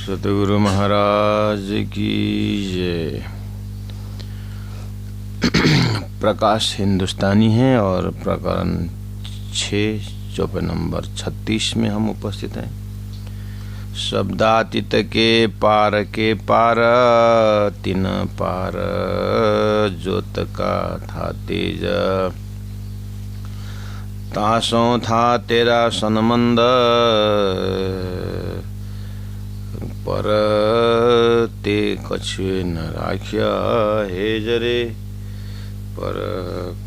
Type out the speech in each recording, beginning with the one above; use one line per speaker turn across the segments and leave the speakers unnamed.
सतगुरु महाराज की जय। प्रकाश हिंदुस्तानी है और प्रकरण 6 चौपे नंबर 36 में हम उपस्थित हैं। शब्दातीत के पार तिन पार ज्योत का था तेज, तासों था तेरा सनमंद, पर ते कछुए न राख्या हे जरे, पर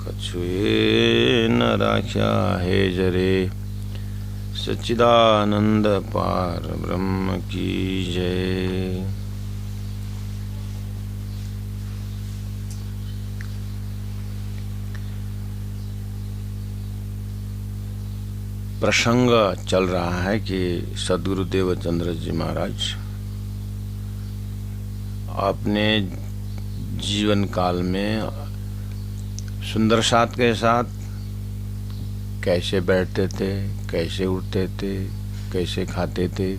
कछुए न राख्या हे जरे। सच्चिदानंद पार ब्रह्म की जय। प्रसंग चल रहा है कि सद्गुरु देवचंद्र जी महाराज अपने जीवन काल में सुंदर साथ के साथ कैसे बैठते थे, कैसे उठते थे, कैसे खाते थे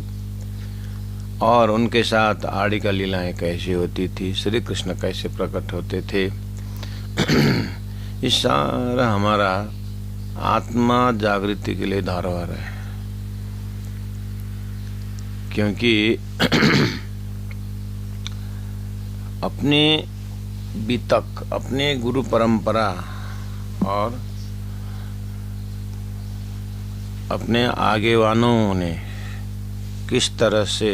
और उनके साथ आड़ी का लीलाएं कैसी होती थी, श्री कृष्ण कैसे प्रकट होते थे। इस सारा हमारा आत्मा जागृति के लिए धारवार है, क्योंकि अपने बीतक, अपने गुरु परंपरा और अपने आगेवानों ने किस तरह से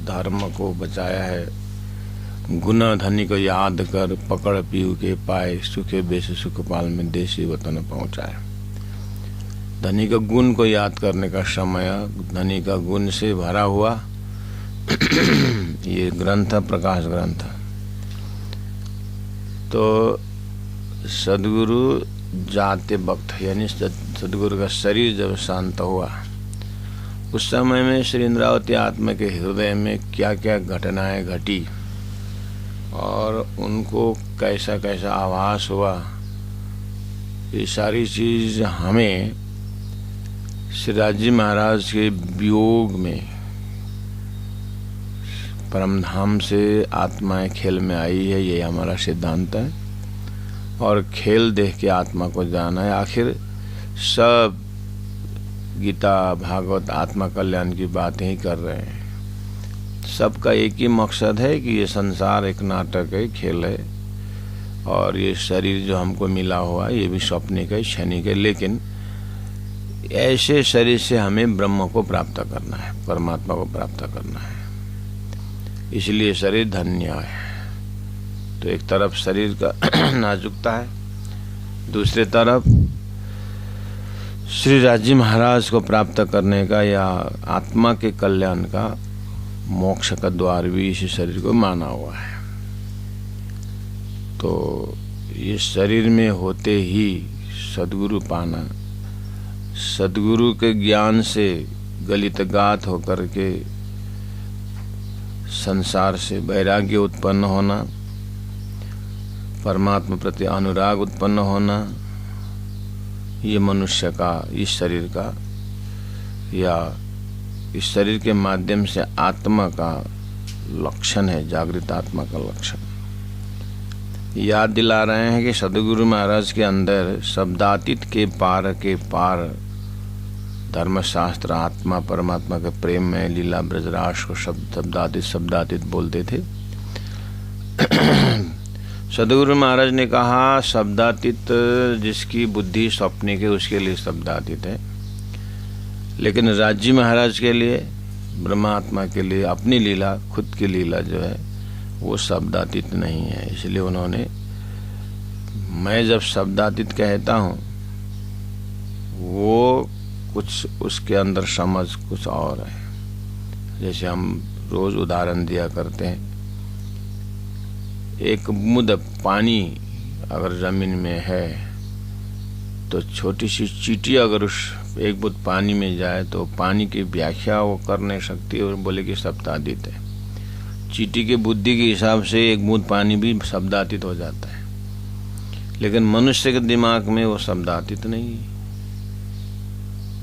धर्म को बचाया है। गुण धनी को याद कर, पकड़ पीऊ के पाए, सुखे बेस सुखपाल में देशी वतन पहुंचाए। धनी का गुण को याद करने का समय, धनी का गुण से भरा हुआ ये ग्रंथ, प्रकाश ग्रंथ। तो सदगुरु जाते वक्त यानी सदगुरु का शरीर जब शांत हुआ, उस समय में श्री इंद्रावती आत्मा के हृदय में क्या क्या घटनाएं घटी और उनको कैसा कैसा आभास हुआ, ये सारी चीज हमें श्री राजी महाराज के वियोग में परमधाम से आत्माएं खेल में आई है, ये हमारा सिद्धांत है। और खेल देख के आत्मा को जाना है। आखिर सब गीता भागवत आत्मा कल्याण की बातें ही कर रहे हैं। सबका एक ही मकसद है कि ये संसार एक नाटक है, खेल है, और ये शरीर जो हमको मिला हुआ है ये भी स्वप्निक है, क्षणिक है। लेकिन ऐसे शरीर से हमें ब्रह्म को प्राप्त करना है, परमात्मा को प्राप्त करना है, इसलिए शरीर धन्य है। तो एक तरफ शरीर का नाजुकता है, दूसरी तरफ श्री राजी महाराज को प्राप्त करने का या आत्मा के कल्याण का, मोक्ष का द्वार भी इसी शरीर को माना हुआ है। तो ये शरीर में होते ही सद्गुरु पाना, सद्गुरु के ज्ञान से गलितगात होकर के संसार से वैराग्य उत्पन्न होना, परमात्मा प्रति अनुराग उत्पन्न होना, ये मनुष्य का, इस शरीर का या इस शरीर के माध्यम से आत्मा का लक्षण है, जागृत आत्मा का लक्षण। याद दिला रहे हैं कि सद्गुरु महाराज के अंदर शब्दातीत के पार धर्मशास्त्र, आत्मा परमात्मा के प्रेम में लीला ब्रजराज को शब्दातीत बोलते थे। सदगुरु महाराज ने कहा शब्दातीत जिसकी बुद्धि स्वप्निक है उसके लिए शब्दातीत है, लेकिन राजी महाराज के लिए, ब्रह्मात्मा के लिए अपनी लीला, खुद की लीला जो है वो शब्दातीत नहीं है। इसलिए उन्होंने, मैं जब शब्दातीत कहता हूँ वो कुछ उसके अंदर समझ कुछ और है। जैसे हम रोज उदाहरण दिया करते हैं, एक बूंद पानी अगर जमीन में है तो छोटी सी चींटी अगर उस एक बूंद पानी में जाए तो पानी की व्याख्या वो कर नहीं सकती और बोले कि शब्दातीत है। चींटी के बुद्धि के हिसाब से एक बूंद पानी भी शब्दातीत हो जाता है, लेकिन मनुष्य के दिमाग में वो शब्दातीत नहीं है।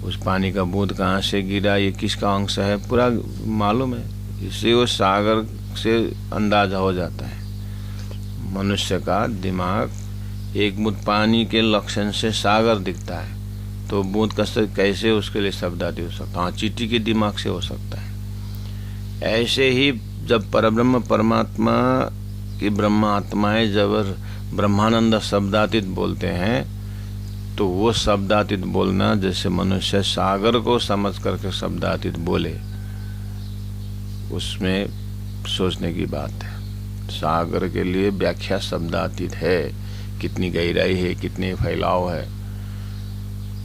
उस पानी का बूंद कहाँ से गिरा, ये किसका अंश है, पूरा मालूम है। इसे वो सागर से अंदाजा हो जाता है। मनुष्य का दिमाग एक बूंद पानी के लक्षण से सागर दिखता है, तो बूंद का कैसे उसके लिए शब्द आदि हो सकता? हाँ, चींटी के दिमाग से हो सकता है। ऐसे ही जब परब्रह्म परमात्मा की ब्रह्म आत्माएं जब ब्रह्मानंद शब्दातीत बोलते हैं, तो वो शब्दातीत बोलना जैसे मनुष्य सागर को समझ करके शब्दातीत बोले, उसमें सोचने की बात है। सागर के लिए व्याख्या शब्दातीत है, कितनी गहराई है, कितने फैलाव है।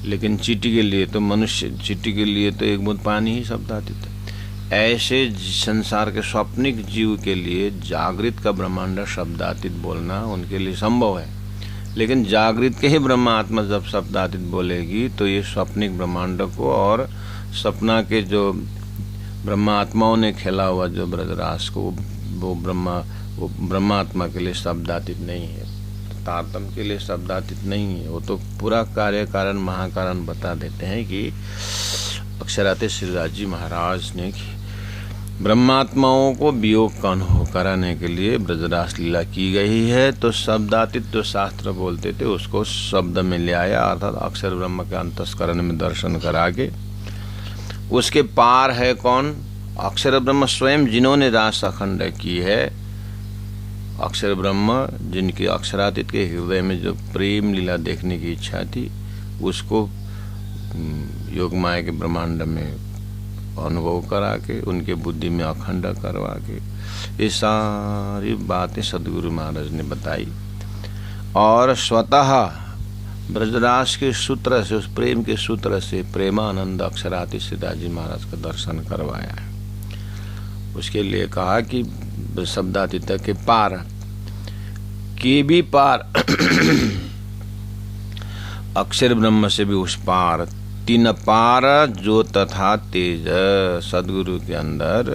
लेकिन चींटी के लिए तो चींटी के लिए तो एक बूंद पानी ही शब्दातीत है। ऐसे संसार के स्वप्निक जीव के लिए जागृत का ब्रह्मांड शब्दातीत बोलना उनके लिए संभव है। लेकिन जागृत के ही ब्रह्म आत्मा जब शब्दातीत बोलेगी, तो ये स्वप्निक ब्रह्मांड को और सपना के जो ब्रह्म आत्माओं ने खेला हुआ जो ब्रजरास को, वो ब्रह्मात्मा के लिए शब्दातीत नहीं है, तारतम के लिए शब्दातीत नहीं है। वो तो पूरा कार्य कारण महाकारण बता देते हैं कि अक्षराते श्रीराज जी महाराज ने ब्रह्मात्माओं को वियोग का अनुभव कराने के लिए ब्रजरास लीला की गई है। तो शब्दातीत जो शास्त्र बोलते थे उसको शब्द में ले आया, अर्थात अक्षर ब्रह्म के अंतस्करण में दर्शन करा के उसके पार है कौन? अक्षर ब्रह्म स्वयं, जिन्होंने रास अखंड की है। अक्षर ब्रह्म जिनके अक्षरातीत के हृदय में जो प्रेम लीला देखने की इच्छा थी, उसको योगमाया के ब्रह्मांड में अनुभव करा के उनके बुद्धि में अखंड करवा के ये सारी बातें सदगुरु महाराज ने बताई। और स्वतः ब्रजरास के सूत्र से, उस प्रेम के सूत्र से प्रेमानंद अक्षरातीत श्रीदास जी महाराज का दर्शन करवाया है। उसके लिए कहा कि शब्दातीत के पार के भी पार अक्षर ब्रह्म से भी उस पार, तीन पार जो तथा तेज सदगुरु के अंदर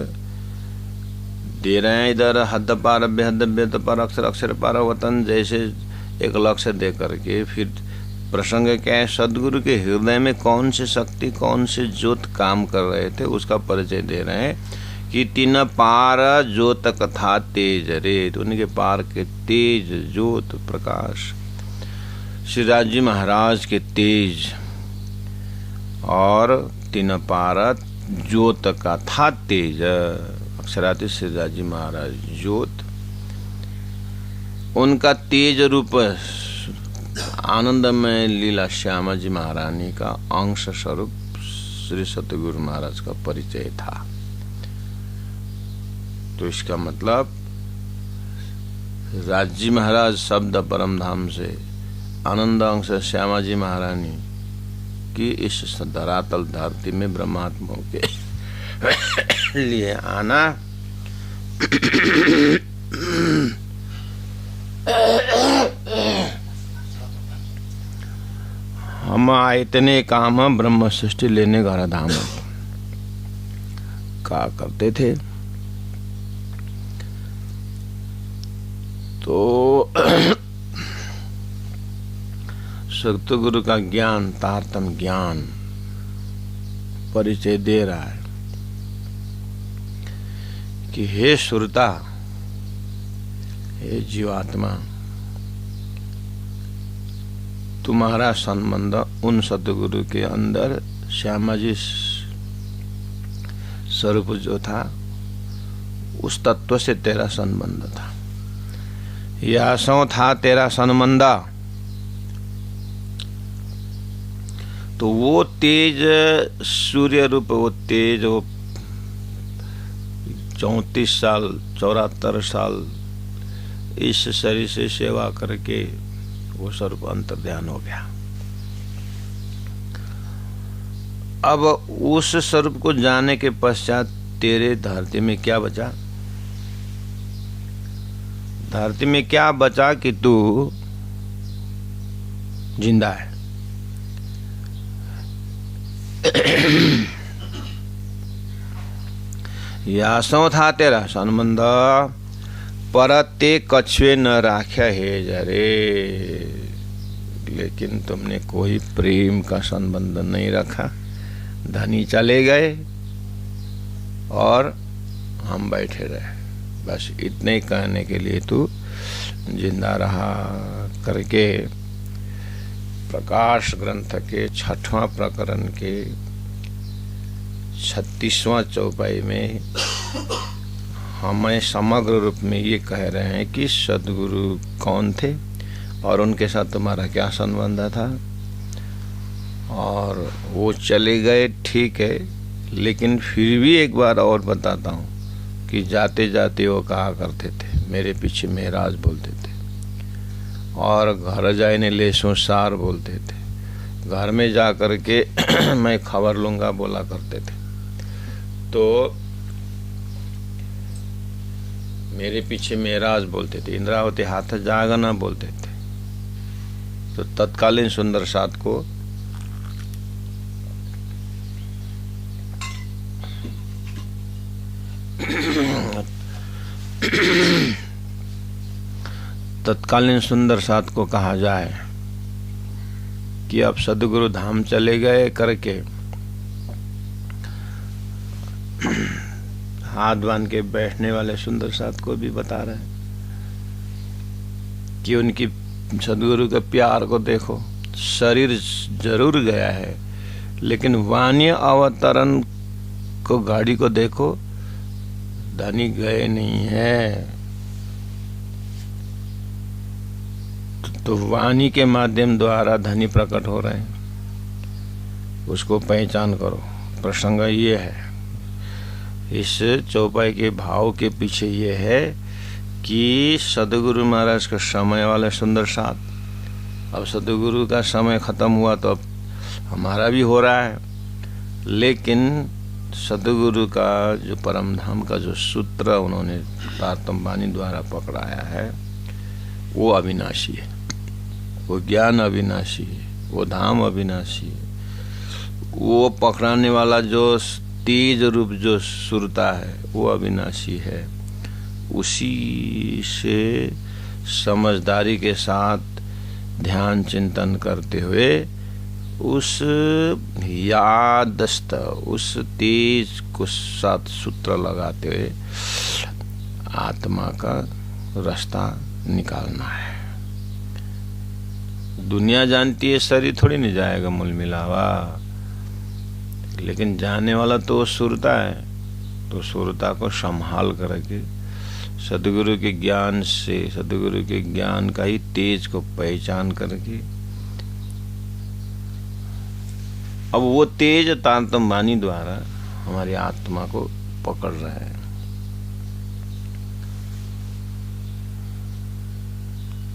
दे रहे हैं। इधर हद पार बेहद पार अक्षर, अक्षर पार वतन, जैसे एक लक्ष्य दे करके फिर प्रसंग क्या है, सदगुरु के हृदय में कौन सी शक्ति, कौन से ज्योत काम कर रहे थे उसका परिचय दे रहे हैं कि तीन पार ज्योत कथा तेज रे। तो उनके पार के तेज ज्योत प्रकाश, श्रीराज जी महाराज के तेज, और तीन पार ज्योत का था तेज, अक्षरातीत श्रीराज जी महाराज ज्योत, उनका तेज रूप आनंदमय लीला श्यामा जी महारानी का अंश स्वरूप श्री सतगुरु महाराज का परिचय था। तो इसका मतलब राज महाराज शब्द परम धाम से आनंद अंश श्यामा जी महारानी की इस धरातल धरती में ब्रह्मात्माओं के लिए आना हम इतने काम ब्रह्म सृष्टि लेने घर धाम का करते थे। तो सतगुरु का ज्ञान, तारतम ज्ञान परिचय दे रहा है कि हे श्रोता, हे जीवात्मा, तुम्हारा संबंध उन सतगुरु के अंदर श्यामा जी स्वरूप जो था उस तत्व से तेरा संबंध था। या सो था तेरा संबंध। तो वो तेज सूर्य रूप, वो तेज, वो 34 साल 74 साल इस शरीर से सेवा करके वो स्वरूप अंतर्ध्यान हो गया। अब उस स्वरूप को जाने के पश्चात तेरे धरती में क्या बचा? धरती में क्या बचा कि तू जिंदा है। यासों था तेरा संबंध, परते कछुए न राख्या हे जरे। लेकिन तुमने कोई प्रेम का संबंध नहीं रखा। धनी चले गए और हम बैठे रहे। बस इतने कहने के लिए तू जिंदा रहा करके प्रकाश ग्रंथ के 6वां प्रकरण के 36वां चौपाई में हमें समग्र रूप में ये कह रहे हैं कि सदगुरु कौन थे और उनके साथ तुम्हारा क्या संबंध था। और वो चले गए, ठीक है, लेकिन फिर भी एक बार और बताता हूँ कि जाते जाते वो कहा करते थे, मेरे पीछे मेराज बोलते थे, और घर जाने ले संसार बोलते थे, घर में जा कर के मैं खबर लूँगा बोला करते थे। तो मेरे पीछे मेराज बोलते थे, इंद्रावती हाथ जागना बोलते थे। तो तत्कालीन सुंदर साथ को तत्कालीन सुंदर साथ को कहा जाए कि अब सदगुरु धाम चले गए करके हाथ बांध के बैठने वाले सुंदर साथ को भी बता रहे हैं कि उनकी सदगुरु के प्यार को देखो। शरीर जरूर गया है, लेकिन वाणी अवतरण को गाड़ी को देखो, धनी गए नहीं है। तो वाणी के माध्यम द्वारा धनी प्रकट हो रहे हैं, उसको पहचान करो। प्रसंग ये है, इस चौपाई के भाव के पीछे ये है कि सदगुरु महाराज का समय वाले सुंदर साथ, अब सदगुरु का समय खत्म हुआ तो अब हमारा भी हो रहा है। लेकिन सदगुरु का जो परम धाम का जो सूत्र उन्होंने तारतम्य वाणी द्वारा पकड़ाया है वो अविनाशी है, वो ज्ञान अविनाशी है, वो धाम अविनाशी है। वो पकड़ाने वाला जो तेज रूप जो सुरता है वो अविनाशी है। उसी से समझदारी के साथ ध्यान चिंतन करते हुए उस यादस्त, उस तेज को साथ सूत्र लगाते हुए आत्मा का रास्ता निकालना है। दुनिया जानती है शरीर थोड़ी नहीं जाएगा मूल मिलावा, लेकिन जाने वाला तो सुरता है। तो सुरता को संभाल करके सदगुरु के ज्ञान से, सदगुरु के ज्ञान का ही तेज को पहचान करके अब वो तेज तारतम्य वाणी द्वारा हमारी आत्मा को पकड़ रहा है।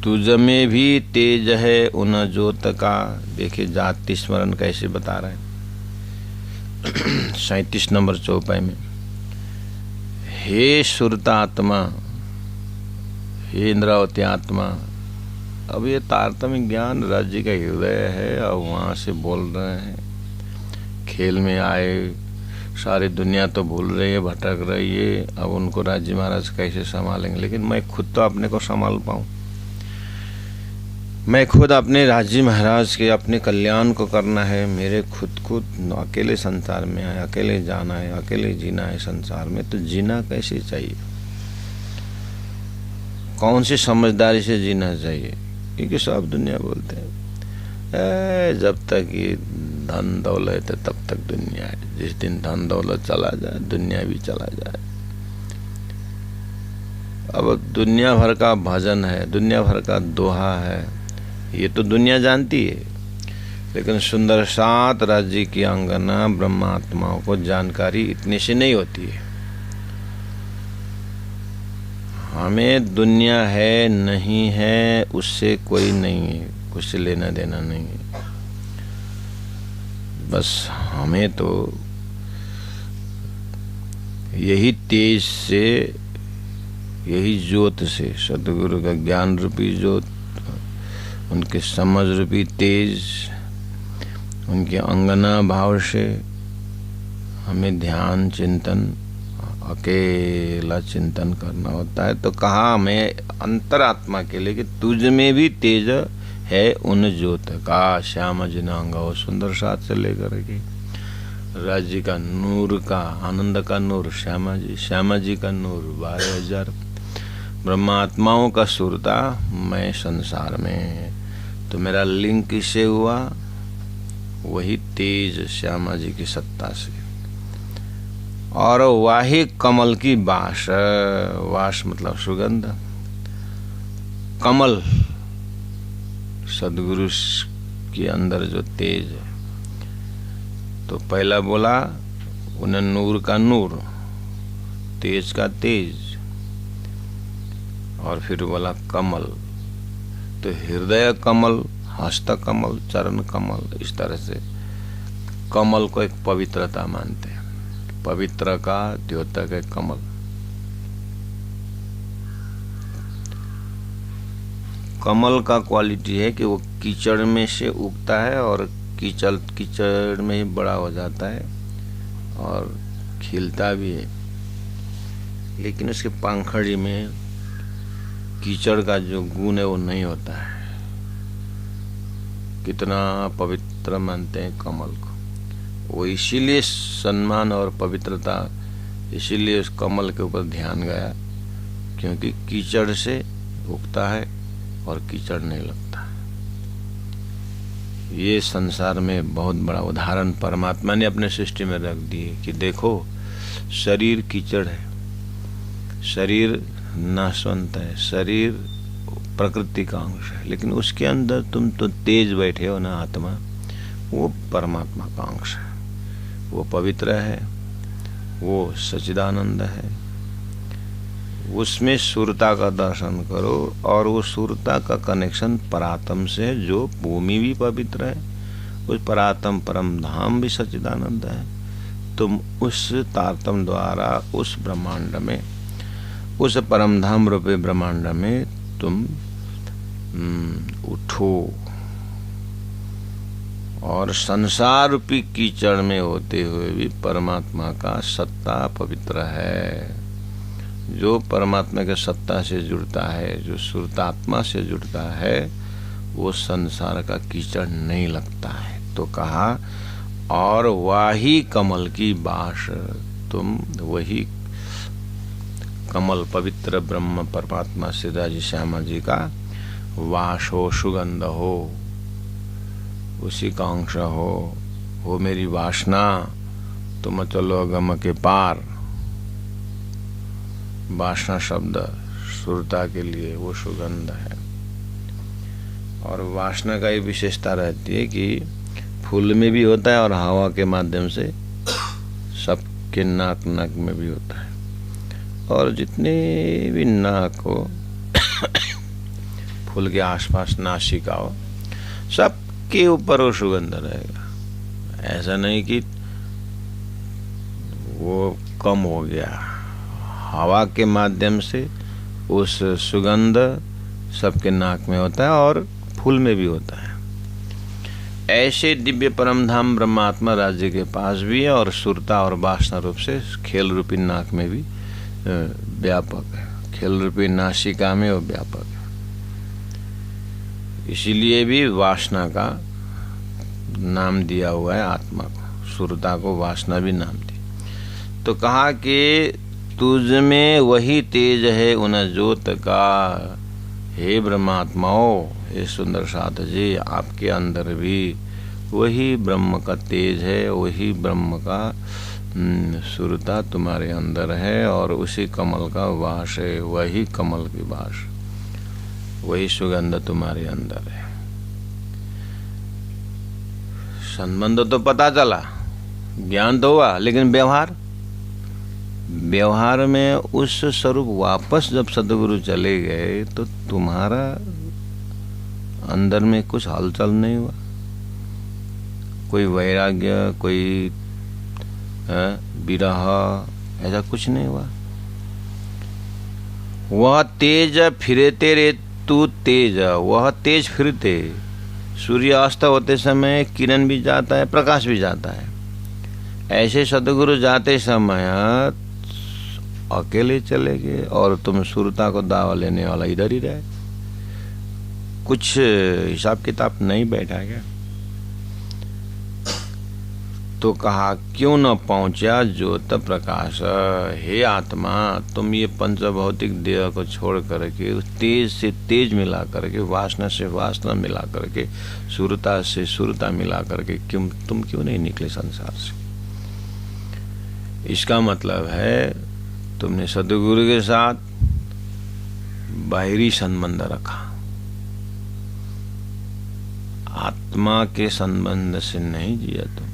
तुझ में भी तेज है उन ज्योत का, देखिए जाति स्मरण कैसे बता रहे हैं 37 नंबर चौपाई में। हे सुरता आत्मा, हे इंद्रावती आत्मा, अब ये तारतम्य ज्ञान राज्य का हृदय है और वहाँ से बोल रहे हैं। खेल में आए, सारी दुनिया तो भूल रही है, भटक रही है, अब उनको राज्य महाराज कैसे संभालेंगे। लेकिन मैं खुद तो अपने को संभाल पाऊँ, मैं खुद अपने राज्य महाराज के अपने कल्याण को करना है। मेरे खुद अकेले संसार में है, अकेले जाना है, अकेले जीना है संसार में। तो जीना कैसे चाहिए, कौन सी समझदारी से जीना चाहिए? क्योंकि सब दुनिया बोलते हैं जब तक ये धन दौलत है तब तक दुनिया है, जिस दिन धन दौलत चला जाए दुनिया भी चला जाए। अब दुनिया भर का भजन है, दुनिया भर का दोहा है, ये तो दुनिया जानती है, लेकिन सुंदर सात राज्य की अंगना ब्रह्मात्माओं को जानकारी इतने से नहीं होती है। हमें दुनिया है नहीं है उससे कोई नहीं है, कुछ लेना देना नहीं है। बस हमें तो यही तेज से, यही ज्योत से, सदगुरु का ज्ञान रूपी ज्योत, उनके समझ रूपी तेज, उनके अंगना भाव से हमें ध्यान चिंतन, अकेला चिंतन करना होता है। तो कहा हमें अंतरात्मा के लिए कि तुझ में भी तेज है उन ज्योत का, श्याम जिनांगा, वो सुंदर साथ से लेकर के राज्य का नूर का, आनंद का नूर श्यामा जी, श्यामा जी का नूर 12,000 ब्रह्मात्माओं का सुरता मैं संसार में। तो मेरा लिंक किससे हुआ? वही तेज श्यामा जी की सत्ता से। और वाही कमल की वास, वास मतलब सुगंध, कमल सदगुरु के अंदर जो तेज है। तो पहला बोला उन्हें नूर का नूर, तेज का तेज, और फिर बोला कमल। तो हृदय कमल, हस्त कमल, चरण कमल, इस तरह से कमल को एक पवित्रता मानते हैं। पवित्र का द्योतक है कमल। कमल का क्वालिटी है कि वो कीचड़ में से उगता है और कीचड़ में ही बड़ा हो जाता है और खिलता भी है, लेकिन उसके पंखड़ी में कीचड़ का जो गुण है वो नहीं होता है। कितना पवित्र मानते हैं कमल को, वो इसीलिए सम्मान और पवित्रता, इसीलिए उस कमल के ऊपर ध्यान गया, क्योंकि कीचड़ से उगता है और कीचड़ नहीं लगता। ये संसार में बहुत बड़ा उदाहरण परमात्मा ने अपने सृष्टि में रख दिए कि देखो शरीर कीचड़ है, शरीर नाशवंत है, शरीर प्रकृति का अंश है, लेकिन उसके अंदर तुम तो तेज बैठे हो ना, आत्मा, वो परमात्मा का अंश है, वो पवित्र है, वो सच्चिदानंद है। उसमें सुरता का दर्शन करो और वो सुरता का कनेक्शन परात्म से, जो भूमि भी पवित्र है, उस परात्म परम धाम भी सच्चिदानंद है। तुम उस तारतम द्वारा उस ब्रह्मांड में, उस परम धाम रूपे ब्रह्मांड में तुम उठो और संसार रूपी कीचड़ में होते हुए भी परमात्मा का सत्ता पवित्र है। जो परमात्मा के सत्ता से जुड़ता है, जो सुरतात्मा से जुड़ता है, वो संसार का कीचड़ नहीं लगता है। तो कहा और वाही कमल की बास, तुम वही कमल पवित्र ब्रह्म परमात्मा श्री जी श्यामा जी का वास हो, सुगंध हो, उसी का अंश हो मेरी वासना। तुम चलो गम के पार, वासना शब्द सुरता के लिए वो सुगंध है। और वासना का ये विशेषता रहती है कि फूल में भी होता है और हवा के माध्यम से सबके नाक में भी होता है, और जितने भी नाक हो फूल के आसपास नासिका हो, सबके ऊपर वो सुगंध रहेगा। ऐसा नहीं कि वो कम हो गया, हवा के माध्यम से उस सुगंध सबके नाक में होता है और फूल में भी होता है। ऐसे दिव्य परम धाम ब्रह्मात्मा राज्य के पास भी है और सुरता और वासना रूप से खेल रूपी नाक में भी व्यापक है, खेल रूपी नासिका में वो व्यापक है। इसीलिए भी वासना का नाम दिया हुआ है आत्मा को, सुरता को वासना भी नाम दी। तो कहा कि तुझ में वही तेज है उन ज्योत का, हे ब्रह्मात्माओ, हे सुंदर साथ जी, आपके अंदर भी वही ब्रह्म का तेज है, वही ब्रह्म का सुरता तुम्हारे अंदर है, और उसी कमल का वास है, वही कमल की वास, वही सुगंध तुम्हारे अंदर है। संबंध तो पता चला, ज्ञान तो हुआ, लेकिन व्यवहार में उस स्वरूप वापस जब सदगुरु चले गए तो तुम्हारा अंदर में कुछ हलचल नहीं हुआ, कोई वैराग्य, कोई विरह, ऐसा कुछ नहीं हुआ। वह तेज फिरते रे तू तेज, वह तेज फिरते। सूर्यास्त होते समय किरण भी जाता है, प्रकाश भी जाता है। ऐसे सदगुरु जाते समय अकेले चले गए और तुम सुरता को दावा लेने वाला इधर ही रहे। कुछ हिसाब किताब नहीं बैठा क्या? तो कहा क्यों न पहुंचा ज्योत प्रकाश। हे आत्मा, तुम ये पंचभौतिक देह को छोड़ करके, तेज से तेज मिला करके, वासना से वासना मिला करके, सुरता से सुरता मिला करके तुम क्यों नहीं निकले संसार से। इसका मतलब है तुमने सदगुरु के साथ बाहरी संबंध रखा, आत्मा के संबंध से नहीं जिया तुम।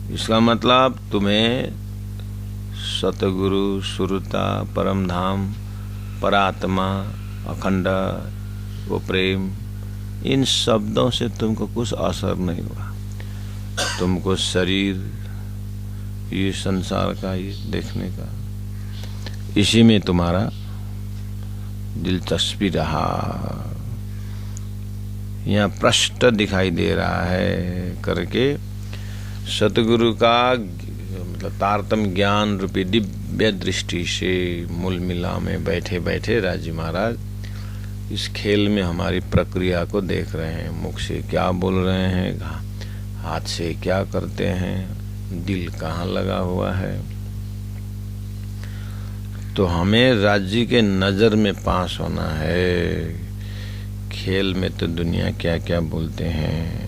इसका मतलब तुम्हें सतगुरु, सुरता, परम धाम, परात्मा, अखंड, वो प्रेम, इन शब्दों से तुमको कुछ असर नहीं हुआ। तुमको शरीर, ये संसार का, ये देखने का, इसी में तुम्हारा दिलचस्पी रहा। यहाँ प्रश्न दिखाई दे रहा है करके सतगुरु का मतलब तारतम्य ज्ञान रूपी दिव्य दृष्टि से मूल मिला में बैठे बैठे राजी महाराज इस खेल में हमारी प्रक्रिया को देख रहे हैं। मुख से क्या बोल रहे हैं, हाथ से क्या करते हैं, दिल कहाँ लगा हुआ है। तो हमें राज्य के नजर में पास होना है। खेल में तो दुनिया क्या क्या बोलते हैं।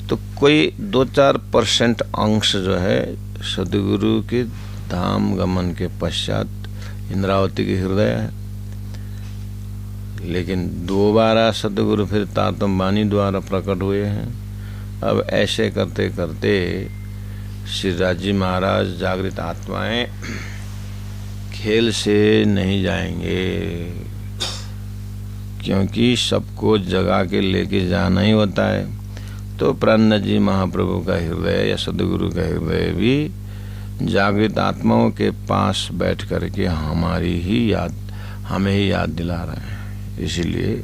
तो कोई 2-4% अंश जो है सदगुरु के धाम गमन के पश्चात इंद्रावती के हृदय है, लेकिन दोबारा सदगुरु फिर तारतम्य वाणी द्वारा प्रकट हुए हैं। अब ऐसे करते करते श्री राजी महाराज जागृत आत्माएं खेल से नहीं जाएंगे, क्योंकि सबको जगा के लेके जाना ही होता है। तो प्राण जी महाप्रभु का हृदय या सदगुरु का हृदय भी जागृत आत्माओं के पास बैठ करके हमारी ही याद, हमें ही याद दिला रहे हैं। इसीलिए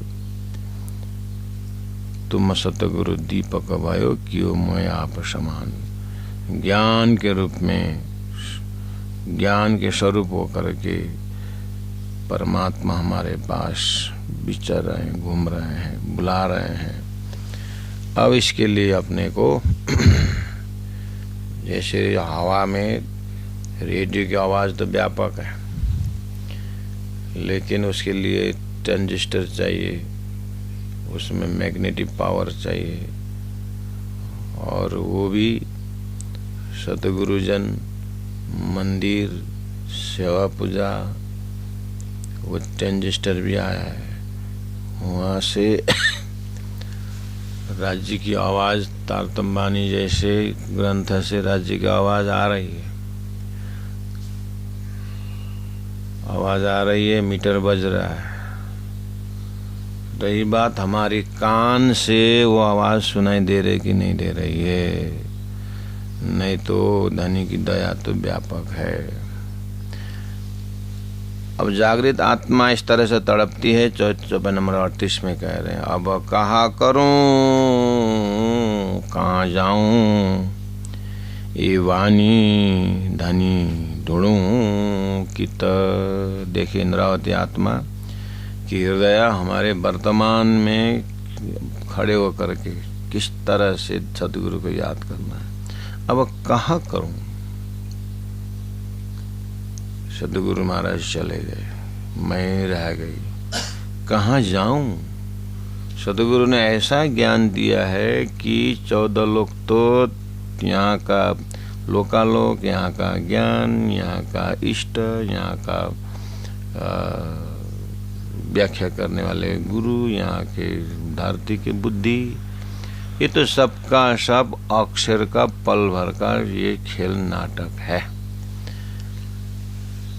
तुम सतगुरु दीपक भयो कियो मोय आप समान, ज्ञान के रूप में, ज्ञान के स्वरूप होकर के परमात्मा हमारे पास विचर रहे हैं, घूम रहे हैं, बुला रहे हैं। अब इसके लिए अपने को जैसे हवा में रेडियो की आवाज़ तो व्यापक है, लेकिन उसके लिए ट्रांजिस्टर चाहिए, उसमें मैग्नेटिक पावर चाहिए, और वो भी सतगुरुजन, मंदिर, सेवा पूजा, वो ट्रांजिस्टर भी आया है, वहाँ से राज्य की आवाज़ तारतम्य वाणी जैसे ग्रंथ से राज्य की आवाज़ आ रही है, आवाज़ आ रही है, मीटर बज रहा है। रही बात हमारी कान से वो आवाज़ सुनाई दे रही कि नहीं दे रही है, नहीं तो धनी की दया तो व्यापक है। अब जागृत आत्मा इस तरह से तड़पती है। 54 नंबर 38 में कह रहे हैं, अब कहा करूं कहाँ जाऊं, ये वाणी धनी ढूंढूं कित। देखिए इंद्रावती आत्मा की हृदय हमारे वर्तमान में खड़े होकर के किस तरह से सतगुरु को याद करना है। अब कहाँ करूं। सतगुरु महाराज चले गए, मैं रह गई, कहाँ जाऊं। सतगुरु ने ऐसा ज्ञान दिया है कि 14 लोक तो यहाँ का लोकालोक, यहाँ का ज्ञान, यहाँ का इष्ट, यहाँ का व्याख्या करने वाले गुरु, यहाँ के धरती की बुद्धि, ये तो सबका सब अक्षर का पल भर का ये खेल नाटक है।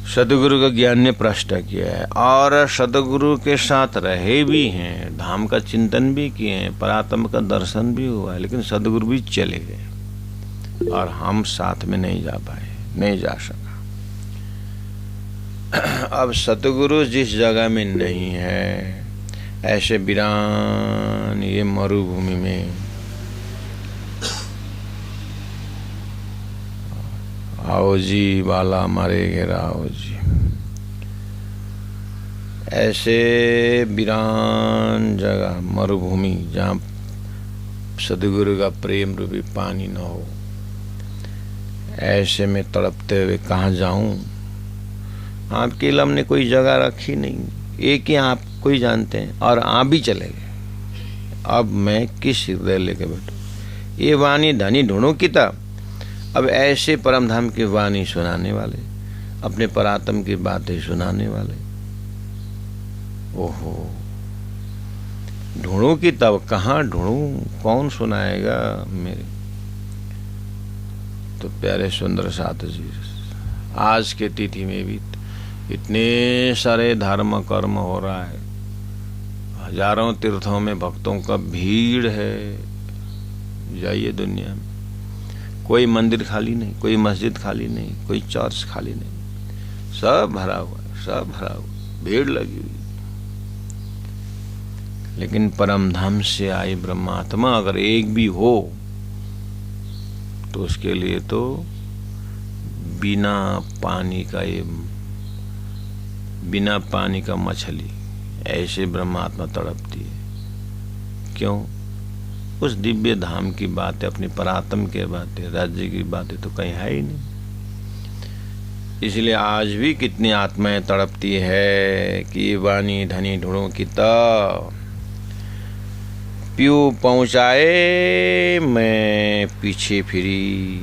सतगुरु का ज्ञान ने प्रश्न किया है और सतगुरु के साथ रहे भी हैं, धाम का चिंतन भी किए हैं, परात्म का दर्शन भी हुआ है, लेकिन सतगुरु भी चले गए और हम साथ में नहीं जा पाए, नहीं जा सका। अब सतगुरु जिस जगह में नहीं है, ऐसे वीरान ये मरुभूमि में आओ जी वाला मारे घेरा आओ जी, ऐसे वीरान जगह मरुभूमि जहाँ सदगुरु का प्रेम रूपी पानी न हो, ऐसे में तड़पते हुए कहाँ जाऊं। आपके लिए हमने कोई जगह रखी नहीं, एक ही आप कोई जानते हैं, और आप भी चले गए। अब मैं किस हृदय लेके बैठूं? ये वाणी धनी ढूंढूं किताब। अब ऐसे परम धाम की वाणी सुनाने वाले, अपने परात्म की बातें सुनाने वाले, ओहो, ढूंढूं कि तब कहाँ ढूंढूं, कौन सुनाएगा मेरे। तो प्यारे सुंदर साथ जी, आज के तिथि में भी इतने सारे धर्म कर्म हो रहा है, हजारों तीर्थों में भक्तों का भीड़ है। जाइए दुनिया में, कोई मंदिर खाली नहीं, कोई मस्जिद खाली नहीं, कोई चर्च खाली नहीं, सब भरा हुआ है, सब भरा हुआ, भीड़ लगी हुई। लेकिन परम धाम से आई ब्रह्मात्मा अगर एक भी हो तो उसके लिए तो बिना पानी का मछली ऐसे ब्रह्मात्मा तड़पती है। क्यों? उस दिव्य धाम की बातें, अपनी परात्म की बातें, राज्य की बातें तो कहीं है ही नहीं। इसलिए आज भी कितनी आत्माएं तड़पती है कि वाणी धनी ढूंढो की प्यू पहुंचाए मैं पीछे फिरी।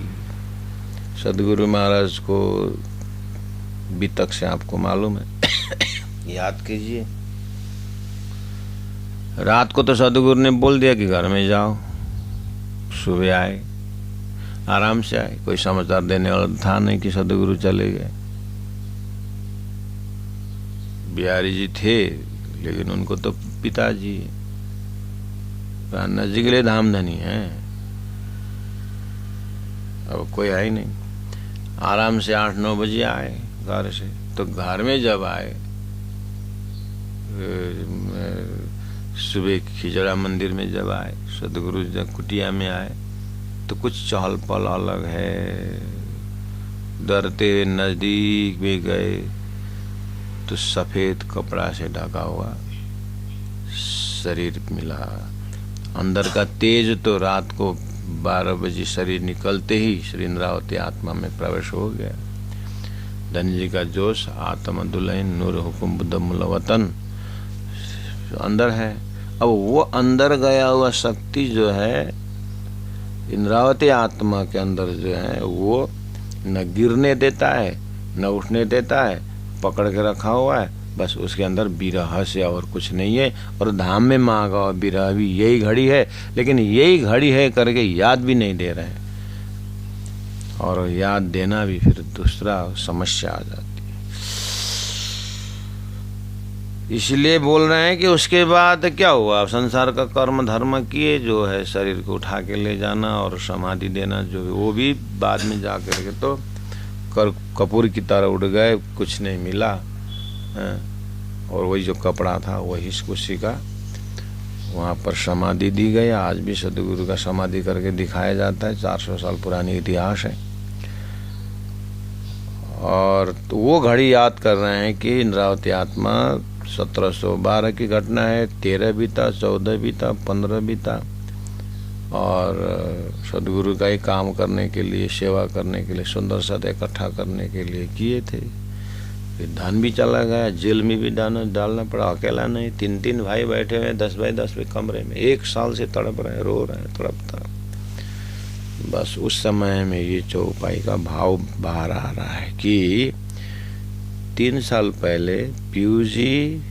सदगुरु महाराज को बीतक से आपको मालूम है। याद कीजिए, रात को तो सदगुरु ने बोल दिया कि घर में जाओ, सुबह आए, आराम से आए, कोई समाचार देने वाला था नहीं कि सदगुरु चले गए। बिहारी जी थे, लेकिन उनको तो पिताजी नजीक ले धाम धनी है, अब कोई है ही नहीं। आराम से 8-9 बजे आए घर से, तो घर में जब आए, सुबह खिजड़ा मंदिर में जब आए, सदगुरु जब कुटिया में आए, तो कुछ चहल पहल अलग है। डरते नजदीक भी गए तो सफेद कपड़ा से ढका हुआ शरीर मिला। अंदर का तेज तो रात को 12 बजे शरीर निकलते ही श्री इंद्रावती आत्मा में प्रवेश हो गया। धन जी का जोश, आत्मा दुल्हन, नूर हुकुम बुद्ध मुलवतन अंदर है। अब वो अंदर गया हुआ शक्ति जो है इंद्रावती आत्मा के अंदर जो है, वो न गिरने देता है न उठने देता है, पकड़ के रखा हुआ है। बस उसके अंदर विरह से और कुछ नहीं है। और धाम में मांगा हुआ विरह भी यही घड़ी है, लेकिन यही घड़ी है करके याद भी नहीं दे रहे हैं, और याद देना भी फिर दूसरा समस्या आ जाती है। इसलिए बोल रहे हैं कि उसके बाद क्या हुआ, संसार का कर्म धर्म किए, जो है शरीर को उठा के ले जाना और समाधि देना, जो वो भी बाद में जा करके तो कपूर की तरह उड़ गए, कुछ नहीं मिला। और वही जो कपड़ा था वही उसी का वहाँ पर समाधि दी गई। आज भी सदगुरु का समाधि करके दिखाया जाता है, 400 साल पुरानी इतिहास है। और तो वो घड़ी याद कर रहे हैं कि इंद्रावती आत्मा 1712 की घटना है, 13 बीता, 14 बीता, 15 बीता, और सदगुरु का ही काम करने के लिए, सेवा करने के लिए, सुंदर सद इकट्ठा करने के लिए किए थे। फिर धन भी चला गया, जेल में भी डालना पड़ा, अकेला नहीं, 3 भाई बैठे हुए 10 बाई 10 में कमरे में, 1 साल से तड़प रहे हैं, रो रहे हैं, तड़पता। बस उस समय में ये चौपाई का भाव बाहर आ रहा है कि 3 साल पहले पीयू जी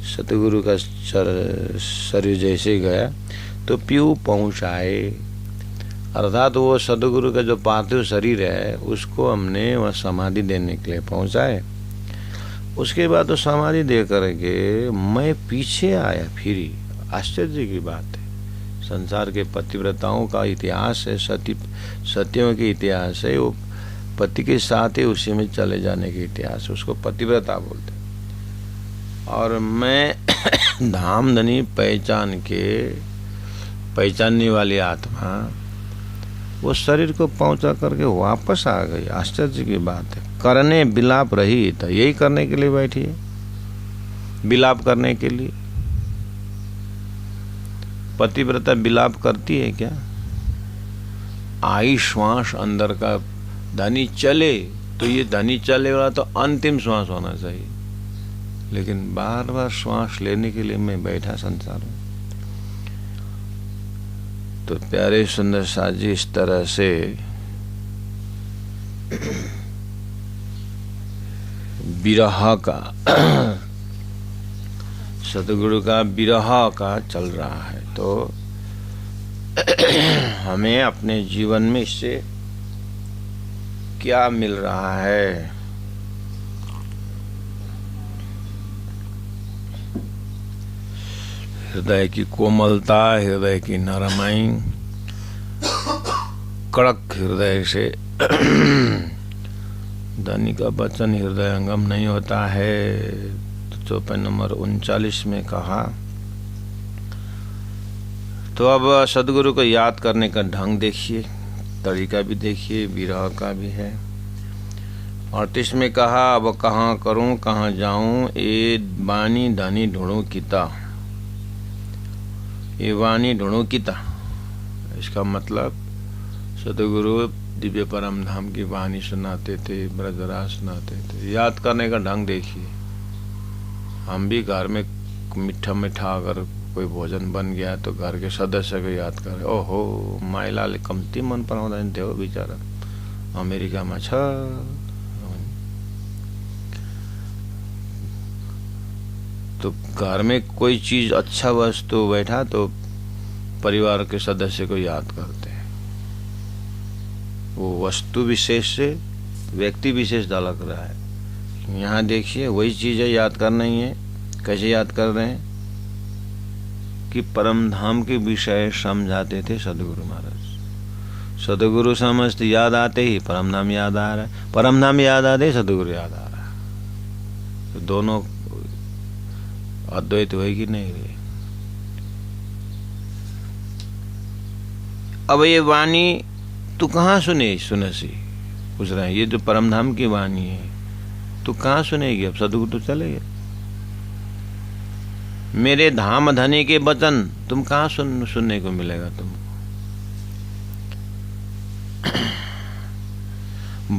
सतगुरु का शरीर जैसे गया तो पीयू पहुँचाए, अर्थात वो सतगुरु का जो पार्थिव शरीर है उसको हमने वह समाधि देने के लिए पहुँचाए। उसके बाद तो समाधि दे करके मैं पीछे आया फिरी। आश्चर्य की बात है, संसार के पतिव्रताओं का इतिहास है, सतियों के इतिहास है, वो पति के साथ ही उसी में चले जाने के इतिहास है, उसको पतिव्रता बोलते। और मैं धामधनी पहचानने वाली आत्मा वो शरीर को पहुंचा करके वापस आ गई। आश्चर्य की बात है। करने बिलाप रही तो यही करने के लिए बैठी है, बिलाप करने के लिए। पतिव्रता विलाप करती है क्या? आई श्वास अंदर का धनी चले तो ये धनी चले वाला तो अंतिम श्वास होना चाहिए, लेकिन बार बार श्वास लेने के लिए मैं बैठा संसार में। तो प्यारे सुंदर साथ जी, इस तरह से विरह का सदगुरु का विरह का चल रहा है। तो हमें अपने जीवन में इससे क्या मिल रहा है? हृदय की कोमलता, हृदय की नरमाई, कड़क हृदय से धनी का वचन हृदयंगम नहीं होता है। तो चौपाई नंबर 39 में कहा। तो अब सदगुरु को याद करने का ढंग देखिए, तरीका भी देखिए, विरह का भी है। 38 में कहा, अब कहाँ करूं कहाँ जाऊं, ए वाणी धनी ढूंढूं किता। ये वाणी ढूंढूं किता, इसका मतलब सदगुरु दिव्य परम धाम की वाणी सुनाते थे, ब्रजराज सुनाते थे। याद करने का ढंग देखिए। हम भी घर में मीठा मीठा अगर कोई भोजन बन गया तो घर के सदस्य को याद करे, ओहो माइलाले कम्ती मन पराउँदैन थियो बिचारा, अमेरिकामा छ। तो घर में कोई चीज अच्छा वस्तु बैठा तो परिवार के सदस्य को याद करते हैं। वो वस्तु विशेष से व्यक्ति विशेष झलक रहा है। यहाँ देखिए वही चीज है, याद करना ही है। कैसे याद कर रहे हैं कि परम धाम के विषय समझाते थे सदगुरु महाराज। सदगुरु समझते याद आते ही परम धाम याद आ रहा है, परम धाम याद आते सदगुरु याद आ रहा है। तो दोनों अद्वैत होगी नहीं रही। अब ये वाणी तू कहाँ सुनसी पूछ रहे हैं। ये जो परम धाम की वाणी है तू कहाँ सुनेगी? अब सदगुरु तो चले गए। मेरे धाम धनी के वचन तुम कहाँ सुनने को मिलेगा तुमको?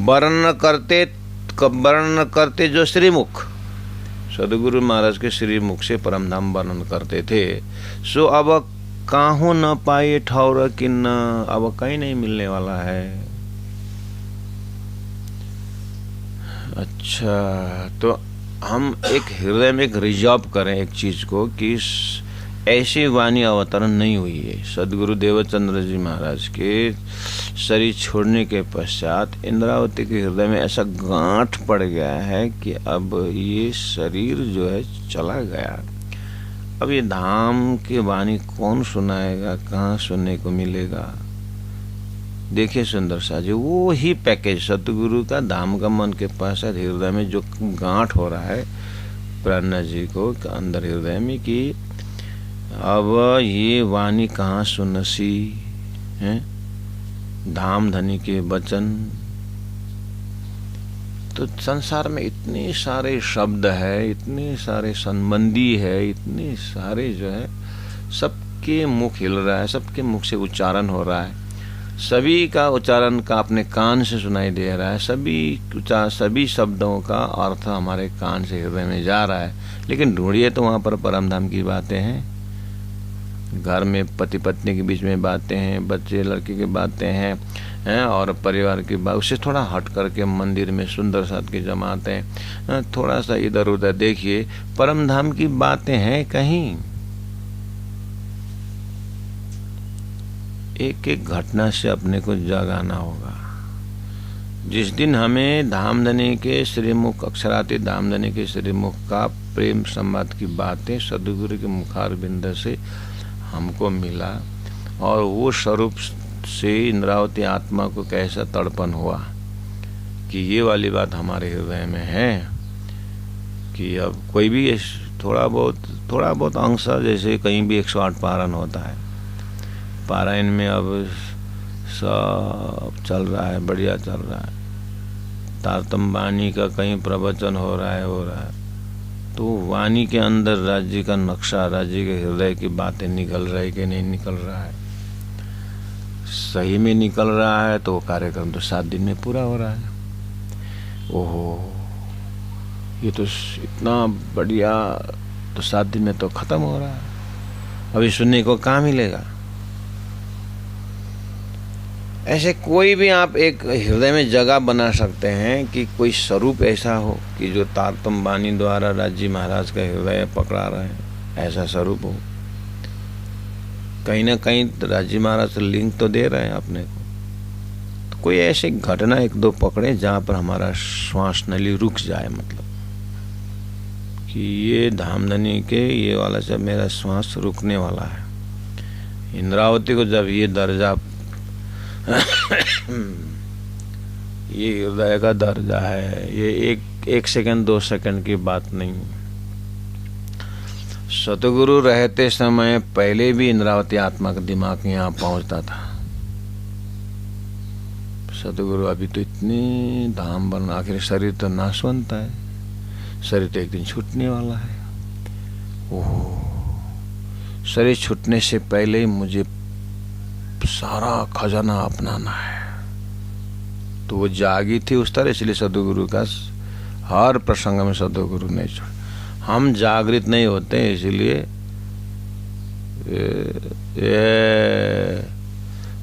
वर्णन करते जो श्रीमुख, सदगुरु महाराज के श्रीमुख से परम धाम वर्णन करते थे। सो अब काहू न पाए ठौर किन्न, अब कहीं नहीं मिलने वाला है। अच्छा, तो हम एक हृदय में एक रिजर्व करें एक चीज को कि ऐसी वाणी अवतरण नहीं हुई है। सदगुरु देवचंद्र जी महाराज के शरीर छोड़ने के पश्चात इंद्रावती के हृदय में ऐसा गांठ पड़ गया है कि अब ये शरीर जो है चला गया। अब ये धाम की वाणी कौन सुनाएगा, कहाँ सुनने को मिलेगा? देखिए सुंदर सा जी, वो ही पैकेज सतगुरु का धाम का मन के पास हृदय में जो गांठ हो रहा है प्राणनाथ जी को अंदर हृदय में कि अब ये वाणी कहाँ सुनसी है। धाम धनी के वचन। तो संसार में इतने सारे शब्द है, इतने सारे संबंधी है, इतने सारे जो है सबके मुख हिल रहा है, सबके मुख से उच्चारण हो रहा है, सभी का उच्चारण का अपने कान से सुनाई दे रहा है, सभी शब्दों का अर्थ हमारे कान से हृदय में जा रहा है। लेकिन ढूंढिए तो वहाँ पर परम धाम की बातें हैं, घर में पति पत्नी के बीच में बातें हैं, बच्चे लड़के की बातें हैं और परिवार की बात। उससे थोड़ा हट करके मंदिर में सुंदर साथ की जमातें, थोड़ा सा इधर उधर देखिए, परम धाम की बातें हैं कहीं? एक एक घटना से अपने को जगाना होगा। जिस दिन हमें धामधनी के श्रीमुख, अक्षरातीत धामधनी के श्रीमुख का प्रेम संवाद की बातें सदगुरु के मुखारबिंद से हमको मिला और वो स्वरूप से इंद्रावती आत्मा को कैसा तड़पन हुआ कि ये वाली बात हमारे हृदय में है कि अब कोई भी थोड़ा बहुत अंश, जैसे कहीं भी 108 पारायण होता है, पारायण में अब सब चल रहा है, बढ़िया चल रहा है। तारतम वाणी का कहीं प्रवचन हो रहा है, तो वाणी के अंदर राज्य का नक्शा, राज्य के हृदय की बातें निकल रही कि नहीं निकल रहा है, सही में निकल रहा है तो वो कार्यक्रम तो 7 दिन में पूरा हो रहा है। ओहो, ये तो इतना बढ़िया, तो 7 दिन में तो खत्म हो रहा है, अभी सुनने को कहाँ मिलेगा। ऐसे कोई भी आप एक हृदय में जगह बना सकते हैं कि कोई स्वरूप ऐसा हो कि जो तारतम वाणी द्वारा राज्य महाराज का हृदय पकड़ा रहे हैं, ऐसा स्वरूप हो। कहीं ना कहीं राज्य महाराज लिंक तो दे रहे हैं अपने को, तो कोई ऐसी घटना 1-2 पकड़े जहाँ पर हमारा श्वास नली रुक जाए, मतलब कि ये धामधनी के ये वाला जब मेरा श्वास रुकने वाला है। इंद्रावती को जब ये दर्जा ये हृदय का दर्जा है, ये एक सेकंड 2 सेकंड की बात नहीं। सतगुरु रहते समय पहले भी इंद्रावती आत्मा का दिमाग यहाँ पहुंचता था। सतगुरु अभी तो इतने धाम बना, आखिर शरीर तो नाशवंत है, शरीर तो एक दिन छूटने वाला है। ओह, शरीर छूटने से पहले ही मुझे सारा खजाना अपनाना है। तो वो जागी थी उस तरह, इसलिए सदगुरु का हर प्रसंग में सदगुरु नहीं छोड़। हम जागृत नहीं होते, इसलिए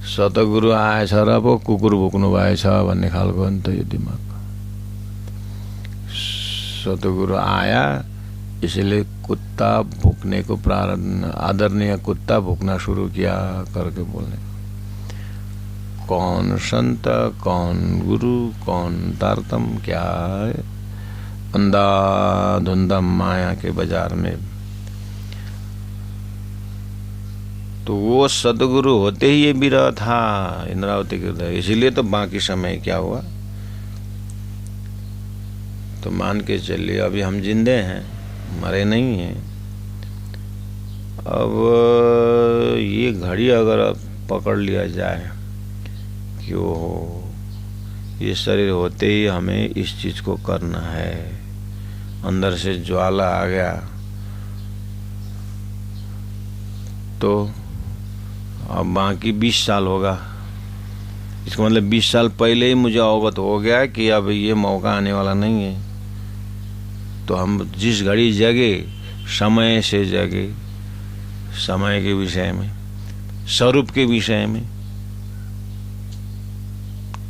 सतगुरु आएछ र पो कुकुर भुक्नु भएछ भन्ने खालको हो नि त यो दिमाग। सतगुरु आया इसलिए कुत्ता भुकने को प्रारंभ, आदरणीय कुत्ता भुकना शुरू किया करके बोलने। कौन संत, कौन गुरु, कौन तारतम, क्या है अंधा धुंधा माया के बाजार में। तो वो सदगुरु होते ही ये विरह था इंद्रावती के हृदय, इसीलिए तो बाकी समय क्या हुआ। तो मान के चलिए अभी हम जिंदे हैं, मरे नहीं हैं। अब ये घड़ी अगर अब पकड़ लिया जाए कि वो ये शरीर होते ही हमें इस चीज को करना है, अंदर से ज्वाला आ गया, तो अब बाकी 20 साल होगा। इसका मतलब 20 साल पहले ही मुझे अवगत हो गया कि अब ये मौका आने वाला नहीं है। तो हम जिस घड़ी जगे, समय से जगे, समय के विषय में, स्वरूप के विषय में,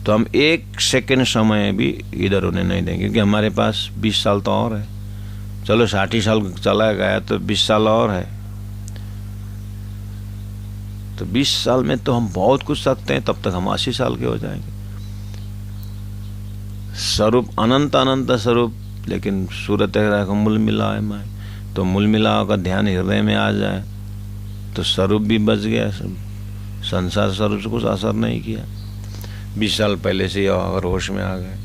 तो हम 1 सेकंड समय भी इधर होने नहीं देंगे, क्योंकि हमारे पास 20 साल तो और है। चलो 60 साल चला गया तो 20 साल और है। तो 20 साल में तो हम बहुत कुछ सकते हैं, तब तक हम 80 साल के हो जाएंगे। स्वरूप अनंत अनंत स्वरूप, लेकिन सूरत को मूल मिलावे माए, तो मूल मिलाव का ध्यान हृदय में आ जाए तो स्वरूप भी बच गया। संसार स्वरूप से कुछ असर नहीं किया। 20 साल पहले से अगर होश में आ गए।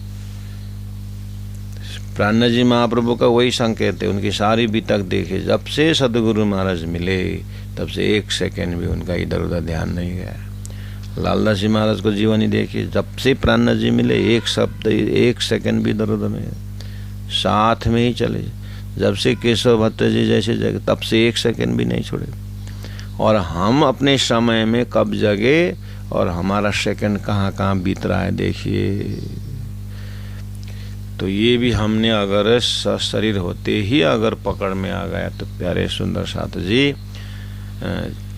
प्राणनाथ जी महाप्रभु का वही संकेत है, उनकी सारी बीतक देखे, जब से सदगुरु महाराज मिले तब से 1 सेकंड भी उनका इधर उधर ध्यान नहीं गया। लालदास जी महाराज को जीवनी देखिए, जब से प्राणनाथ जी मिले 1 शब्द 1 सेकंड भी इधर उधर नहीं, साथ में ही चले। जब से केशव भट्ट जी जैसे जगह, तब से 1 सेकंड भी नहीं छोड़े। और हम अपने समय में कब जगे और हमारा सेकंड कहाँ कहाँ बीत रहा है, देखिए। तो ये भी हमने अगर शरीर होते ही अगर पकड़ में आ गया तो प्यारे सुंदर साथ जी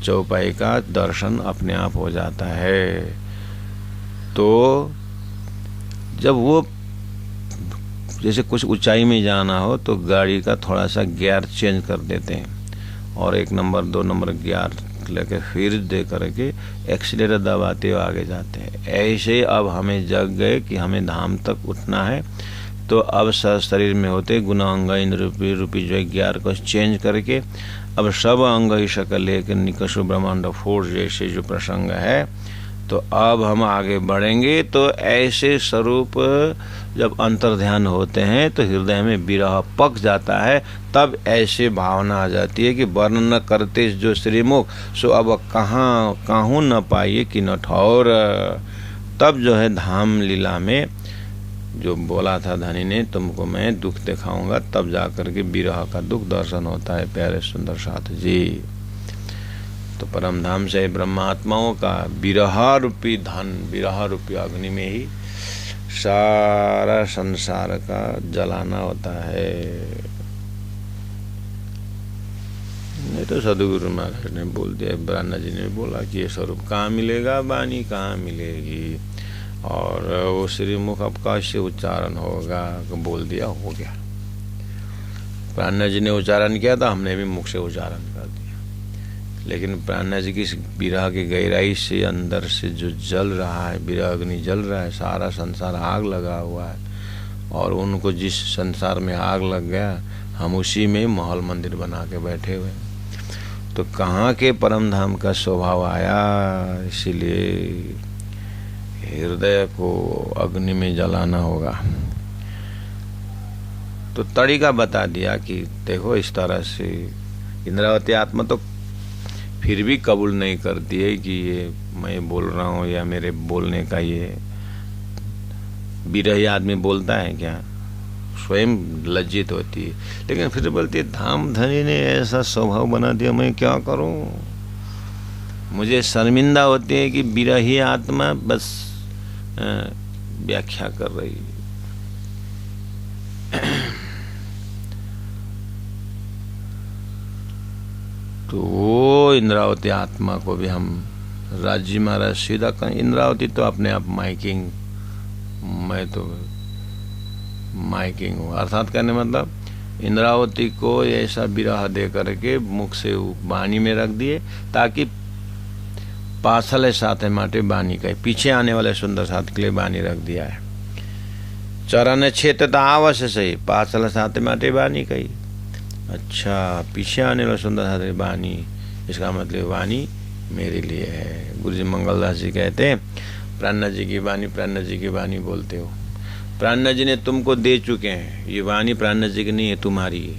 चौपाई का दर्शन अपने आप हो जाता है। तो जब वो जैसे कुछ ऊंचाई में जाना हो तो गाड़ी का थोड़ा सा गियर चेंज कर देते हैं और 1 नंबर 2 नंबर गियर लेके फिर दे करके एक्सीलेटर दबाते हुए आगे जाते हैं। ऐसे अब हमें जग गए कि हमें धाम तक उठना है, तो अब शरीर में होते गुना अंग रूपी जो गियर को चेंज करके अब सब अंग ही शकल लेकर निकशु ब्रह्मांड फोर्स जैसे जो प्रसंग है, तो अब हम आगे बढ़ेंगे। तो ऐसे स्वरूप जब अंतर ध्यान होते हैं तो हृदय में विरह पक जाता है, तब ऐसे भावना आ जाती है कि वर्णन न करते जो श्रीमुख सो अब कहाँ न पाइए कि न ठौर। तब जो है धाम लीला में जो बोला था धनी ने, तुमको मैं दुख दिखाऊंगा तब जाकर के विरह का दुख दर्शन होता है। प्यारे सुंदर साथ जी, तो परम धाम से ब्रह्मात्माओं का विरह रूपी धन, विरह रूपी अग्नि में ही सारा संसार का जलाना होता है। नहीं तो सदगुरु महाराज ने बोल दिया, ब्रह्मा जी ने बोला कि ये स्वरूप कहाँ मिलेगा, वाणी कहाँ मिलेगी, और वो श्रीमुख अब कैसे उच्चारण होगा, बोल दिया, हो गया। ब्रह्मा जी ने उच्चारण किया था, हमने भी मुख से उच्चारण कर दिया। लेकिन ब्रह्मा जी की विरह की गहराई से अंदर से जो जल रहा है, विरह अग्नि जल रहा है, सारा संसार आग लगा हुआ है, और उनको जिस संसार में आग लग गया, हम उसी में महल मंदिर बना के बैठे हुए। तो कहाँ के परम धाम का स्वभाव आया, इसीलिए हृदय को अग्नि में जलाना होगा। तो तरीका बता दिया कि देखो इस तरह से। इंद्रावती आत्मा तो फिर भी कबूल नहीं करती है कि ये मैं बोल रहा हूँ या मेरे बोलने का ये विरही आदमी बोलता है क्या, स्वयं लज्जित होती है। लेकिन फिर बोलती है धाम धनी ने ऐसा स्वभाव बना दिया, मैं क्या करूं। मुझे शर्मिंदा होती है कि विरही आत्मा बस व्याख्या कर रही है। तो वो इंद्रावती आत्मा को भी हम राजी महाराज सीधा कहें, इंद्रावती तो अपने आप माइकिंग, मैं तो माइकिंग हूँ। अर्थात कहने मतलब इंद्रावती को ऐसा विरह दे करके मुख से वाणी में रख दिए, ताकि पाछले साथे माटे वाणी कही, पीछे आने वाले सुंदर साथ के लिए वाणी रख दिया है। चरण क्षेत्र तो आवश्य सही, पाछले साथे माटे वाणी कही। अच्छा, पीछे आने वाले सुंदर साथ वाणी, इसका मतलब वाणी मेरे लिए है। गुरु जी मंगलदास जी कहते हैं, प्राणनाथ जी की वाणी, प्राणनाथ जी की वाणी बोलते हो, प्राणनाथ जी ने तुमको दे चुके हैं, ये वाणी प्राणनाथ जी की नहीं है, तुम्हारी है,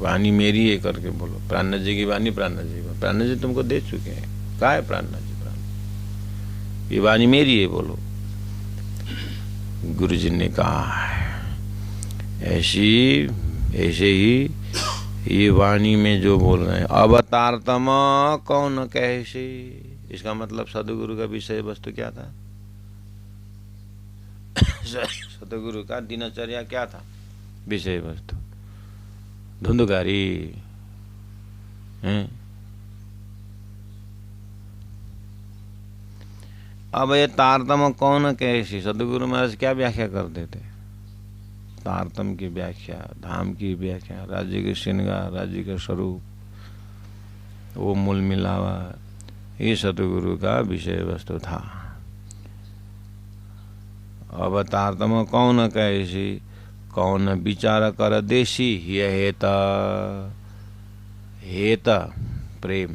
वाणी मेरी है करके बोलो। प्राणनाथ जी की वाणी प्राणनाथ जी, प्राणनाथ जी तुमको दे चुके हैं। कहा है प्राणनाथ जी, प्राण ये वाणी मेरी है बोलो। गुरु जी ने कहा है ऐसे ही ये वाणी में जो बोल रहे हैं, अवतारतम कौन कैसे, इसका मतलब सदगुरु का विषय वस्तु क्या था, सतगुरु का दिनचर्या क्या था, विषय वस्तु धुंधकारी हैं। अब ये तारतम कौन कैसी, सदगुरु महाराज क्या व्याख्या कर देते, तारतम की व्याख्या, धाम की व्याख्या, राज्य के श्रृंगार, राज्य का स्वरूप, वो मूल मिलावा, ये सतगुरु का विषय वस्तु था। अवतारतम कौन कैसी, कौन विचार कर देशी, ये हेत प्रेम।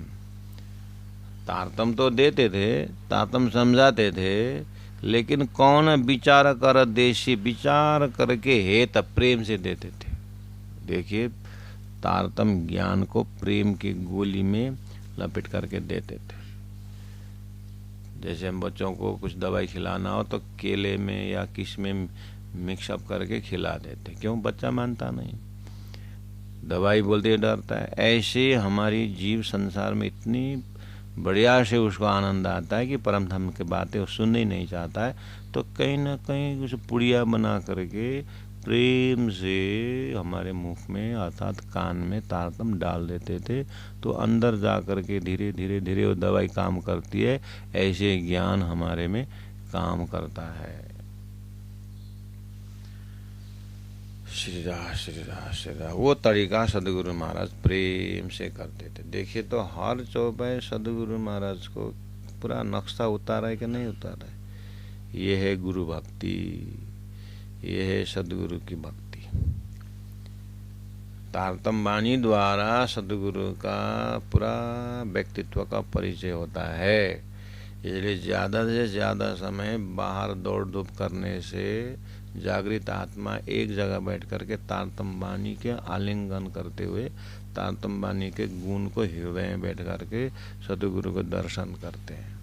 तारतम तो देते थे, तारतम समझाते थे, लेकिन कौन विचार कर देशी, विचार करके हेत प्रेम से देते थे। देखिए, तारतम ज्ञान को प्रेम की गोली में लपेट करके देते थे। जैसे हम बच्चों को कुछ दवाई खिलाना हो तो केले में या किस में मिक्सअप करके खिला देते, क्यों, बच्चा मानता नहीं, दवाई बोलते डरता है। ऐसे हमारी जीव संसार में इतनी बढ़िया से उसको आनंद आता है कि परम धाम की बातें वो सुनना ही नहीं चाहता है, तो कहीं ना कहीं कुछ पुड़िया बना करके प्रेम से हमारे मुख में अर्थात कान में तारतम डाल देते थे, तो अंदर जा करके धीरे धीरे धीरे वो दवाई काम करती है। ऐसे ज्ञान हमारे में काम करता है। श्री राम श्री राम श्री राम। वो तरीका सदगुरु महाराज प्रेम से करते थे। देखिए तो हर चौपाई सदगुरु महाराज को पूरा नक्शा उतारा है कि नहीं उतारा है। ये है गुरु भक्ति, ये है सदगुरु की भक्ति। तारतम वाणी द्वारा सदगुरु का पूरा व्यक्तित्व का परिचय होता है। इसलिए ज़्यादा से ज़्यादा समय बाहर दौड़ धूप करने से जागृत आत्मा एक जगह बैठ करके तारतम वाणी के आलिंगन करते हुए तारतम वाणी के गुण को हृदय में बैठ करके सदगुरु को दर्शन करते हैं।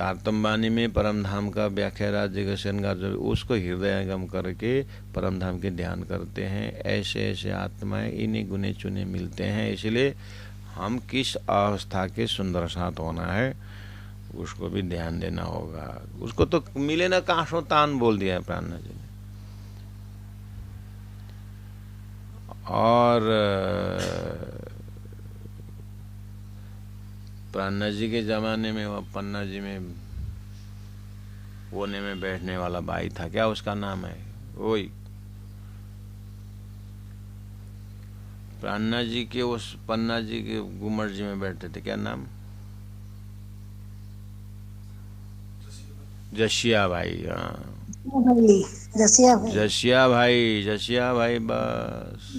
तारतम्य वाणी में परम धाम का व्याख्या राज्य का श्रृंगार जो उसको हृदयंगम करके परम धाम के ध्यान करते हैं। ऐसे ऐसे आत्माएं इन्हीं गुने चुने मिलते हैं। इसलिए हम किस अवस्था के सुंदर साथ होना है उसको भी ध्यान देना होगा। उसको तो मिले ना काशो तान बोल दिया है प्राणनाथ जी ने। और प्राणनाथ जी के जमाने में वो पन्ना जी में कोने में बैठने वाला भाई था, क्या उसका नाम है, वही प्राणनाथ जी के उस पन्ना जी के गुमर जी में बैठते थे, क्या नाम, जशिया भाई। हाँ जशिया भाई बस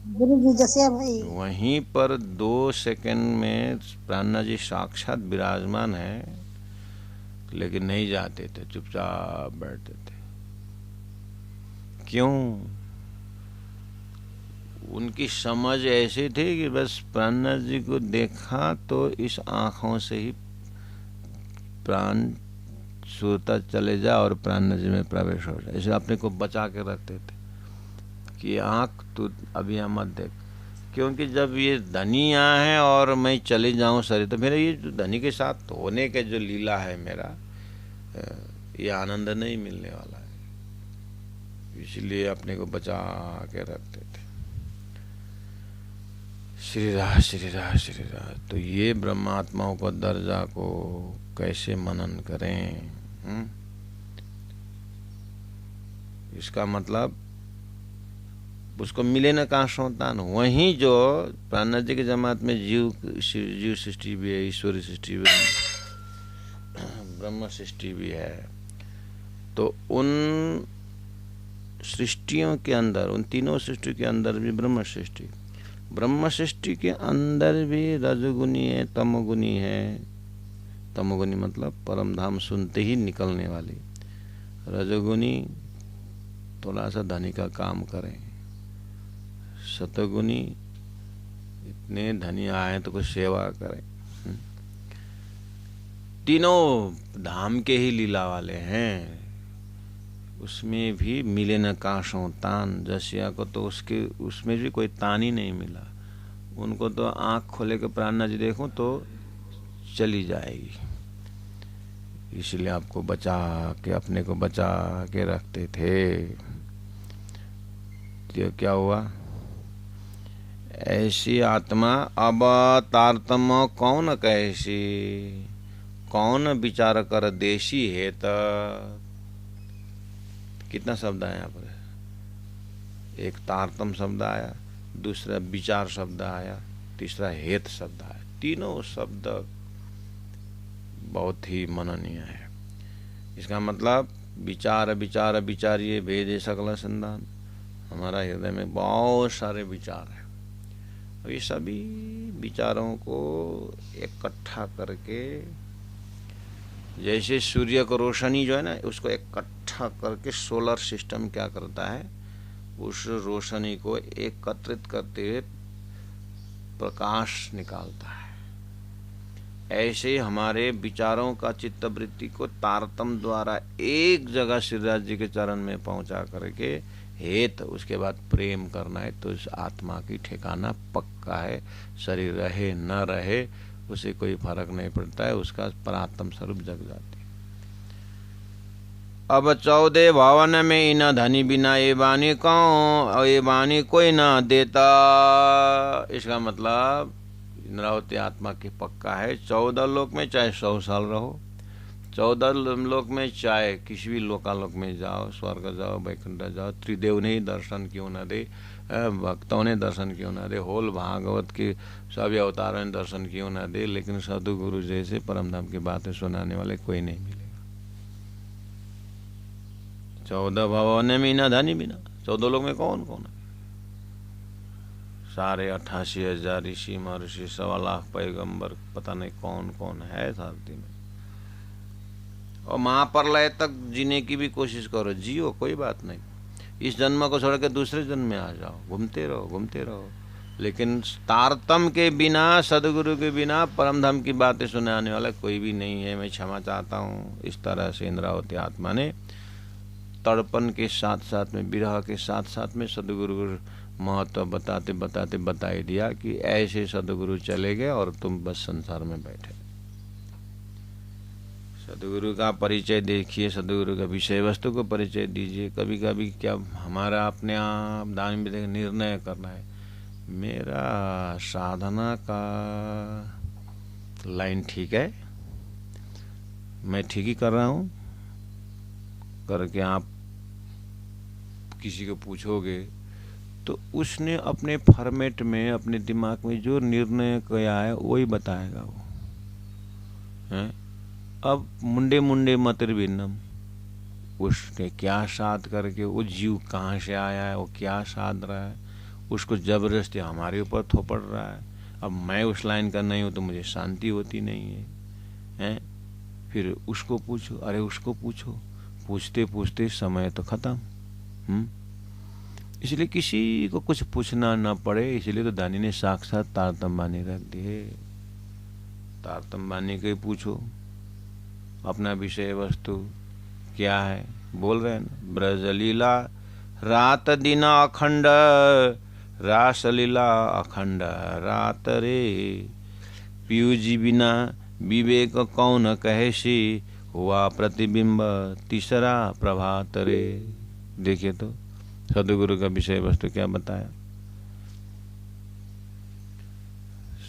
गुरु जी जसिया भाई।
वहीं पर 2 सेकंड में प्राणनाथ जी साक्षात विराजमान है, लेकिन नहीं जाते थे, चुपचाप बैठते थे। क्यों? उनकी समझ ऐसी थी कि बस प्राणनाथ जी को देखा तो इस आंखों से ही प्राण सुरता चले जा और प्राणनाथ जी में प्रवेश हो जाए। इसलिए अपने को बचा के रखते थे कि आंख तू अभी यहाँ मत देख, क्योंकि जब ये धनी यहाँ है और मैं चले जाऊँ शरीर, तो मेरा ये जो धनी के साथ होने के जो लीला है मेरा, ये आनंद नहीं मिलने वाला है। इसलिए अपने को बचा के रखते थे। श्री राम श्री राम श्री राम। तो ये ब्रह्मात्माओं को दर्जा को कैसे मनन करें? इसका मतलब उसको मिले न कहाँ संतान। वहीं जो प्राणनाथ जी के जमात में जीव सृष्टि भी है, ईश्वरी सृष्टि भी है, ब्रह्म सृष्टि भी है। तो उन सृष्टियों के अंदर, उन तीनों सृष्टि के अंदर भी ब्रह्म सृष्टि के अंदर भी रजगुनी है, तमगुनी है। तमगुनी मतलब परम धाम सुनते ही निकलने वाली, रजगुनी थोड़ा सा धनी का काम करें, सतगुनी इतने धनी आए तो कुछ सेवा करें। तीनों धाम के ही लीला वाले हैं। उसमें भी मिले न काशों तान। जसिया को तो उसमें भी कोई तान ही नहीं मिला। उनको तो आंख खोले के प्राणनाथ जी देखूं तो चली जाएगी। इसलिए आपको बचा के, अपने को बचा के रखते थे। तो क्या हुआ? ऐसी आत्मा अब तारतम्य कौन कैसी, कौन विचार कर देशी है। तो कितना शब्द आया यहाँ पर? एक तारतम शब्द आया, दूसरा विचार शब्द आया, तीसरा हेत शब्द आया। तीनों शब्द बहुत ही मननीय है। इसका मतलब विचार विचार विचारिये भेदे सकल संधान। हमारा हृदय में बहुत सारे विचार हैं, और ये सभी विचारों को इकट्ठा करके, जैसे सूर्य को रोशनी जो है ना, उसको इकट्ठा करके सोलर सिस्टम क्या करता है, उस रोशनी को एकत्रित करते हुए प्रकाश निकालता है। ऐसे ही हमारे विचारों का चित्तवृत्ति को तारतम द्वारा एक जगह श्रीराज जी के चरण में पहुंचा करके हेत, उसके बाद प्रेम करना है। तो इस आत्मा की ठिकाना पक्का है। शरीर रहे न रहे उसे कोई फर्क नहीं पड़ता है, उसका परात्म स्वरूप जग जाती है। अब 14 भवन में इन धनी बिना ये बानी कौन, ये बानी कोई ना देता। इसका मतलब नरावती आत्मा की पक्का है। 14 लोक में चाहे 100 साल रहो, 14 लोक में चाहे किसी भी लोकालोक में जाओ, स्वर्ग जाओ, वैकुंठ जाओ, त्रिदेव ने ही दर्शन क्यों न दे, भक्तों ने दर्शन क्यों न दे, होल भागवत के सभी अवतारों ने दर्शन क्यों न दे, लेकिन साधु गुरु जैसे परम धाम की बातें सुनाने वाले कोई नहीं मिलेगा। 14 भवन में न धनी बिना। 14 लोग में कौन कौन है? सारे 88,000 ऋषि महर्षि, 1.25 लाख पैगंबर, पता नहीं कौन कौन है धरती में। और महाप्रलय तक जीने की भी कोशिश करो, जियो, कोई बात नहीं। इस जन्म को छोड़ के दूसरे जन्म में आ जाओ, घूमते रहो घूमते रहो। लेकिन तारतम के बिना, सदगुरु के बिना परम धाम की बातें सुनाने वाला कोई भी नहीं है। मैं क्षमा चाहता हूँ। इस तरह से इंद्रावती आत्मा ने तड़पन के साथ साथ में, विरह के साथ साथ में सदगुरु महत्व बताते बताते बता ही दिया कि ऐसे सदगुरु चले गए और तुम बस संसार में बैठे। सदगुरु का परिचय देखिए, सदगुरु का विषय वस्तु को परिचय दीजिए। कभी कभी क्या हमारा अपने आप दान में निर्णय करना है, मेरा साधना का लाइन ठीक है, मैं ठीक ही कर रहा हूँ करके आप किसी को पूछोगे तो उसने अपने फॉर्मेट में, अपने दिमाग में जो निर्णय किया है वही बताएगा वो है। अब मुंडे मुंडे मतिर भिन्नम, उसने क्या साध करके वो जीव कहाँ से आया है, वो क्या साध रहा है, उसको जबरदस्ती हमारे ऊपर थोपड़ रहा है। अब मैं उस लाइन का नहीं हूँ तो मुझे शांति होती नहीं है, हैं? फिर उसको पूछो, अरे उसको पूछो, पूछते पूछते समय तो खत्म। इसलिए किसी को कुछ पूछना ना पड़े, इसलिए तो दानी ने साक्षात तारतम बानी रख दिए। तारतम बानी को ही पूछो अपना विषय वस्तु क्या है। बोल रहे हैं ना, ब्रजलीला रात दिन अखंड, रासलीला अखंड रात रे, पीयूजी बिना विवेक कौन कहेसी, हुआ प्रतिबिंब तीसरा प्रभात रे। देखिए तो सदगुरु का विषय वस्तु क्या बताया।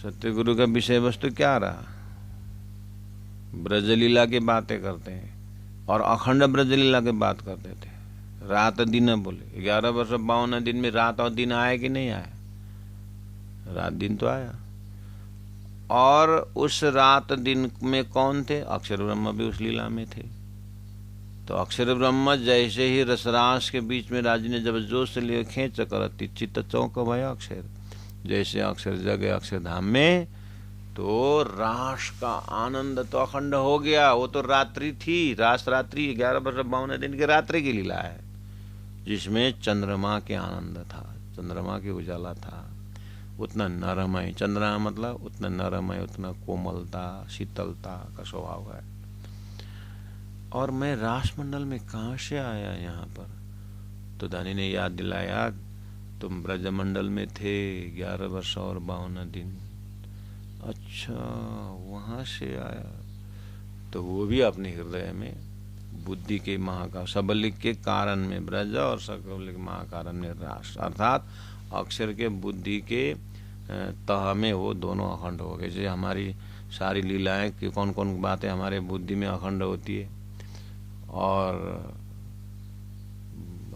सत्यगुरु का विषय वस्तु क्या रहा, ब्रजलीला की बातें करते हैं और अखंड ब्रजलीला की बात करते थे। रात दिन बोले, 11 वर्ष 52 दिन में रात और दिन आया कि नहीं आया? रात दिन तो आया। और उस रात दिन में कौन थे? अक्षर ब्रह्म भी उस लीला में थे। तो अक्षर ब्रह्म जैसे ही रसरास के बीच में राजी ने जब जोश से लिए खेच करती चित्त चौक भया अक्षर, जैसे अक्षर जगे अक्षरधाम में, तो रास का आनंद तो अखंड हो गया। वो तो रात्रि थी, रास रात्रि 11 वर्ष 52 दिन की रात्रि की लीला है, जिसमें चंद्रमा के आनंद था, चंद्रमा के उजाला था। उतना नरमय, चंद्रमा मतलब उतना नरमय, उतना कोमलता शीतलता का स्वभाव है। और मैं रासमंडल में कहाँ से आया यहाँ पर? तो दानी ने याद दिलाया, तुम ब्रजमंडल में थे 11 वर्ष और 52 दिन। अच्छा, वहाँ से आया। तो वो भी अपने हृदय में बुद्धि के महाकारण, सबलिक के कारण में ब्रज और सबलिक महाकारण में रास, अर्थात अक्षर के बुद्धि के तह में वो दोनों अखंड हो गए। जैसे हमारी सारी लीलाएं कि कौन कौन बातें हमारे बुद्धि में अखंड होती है और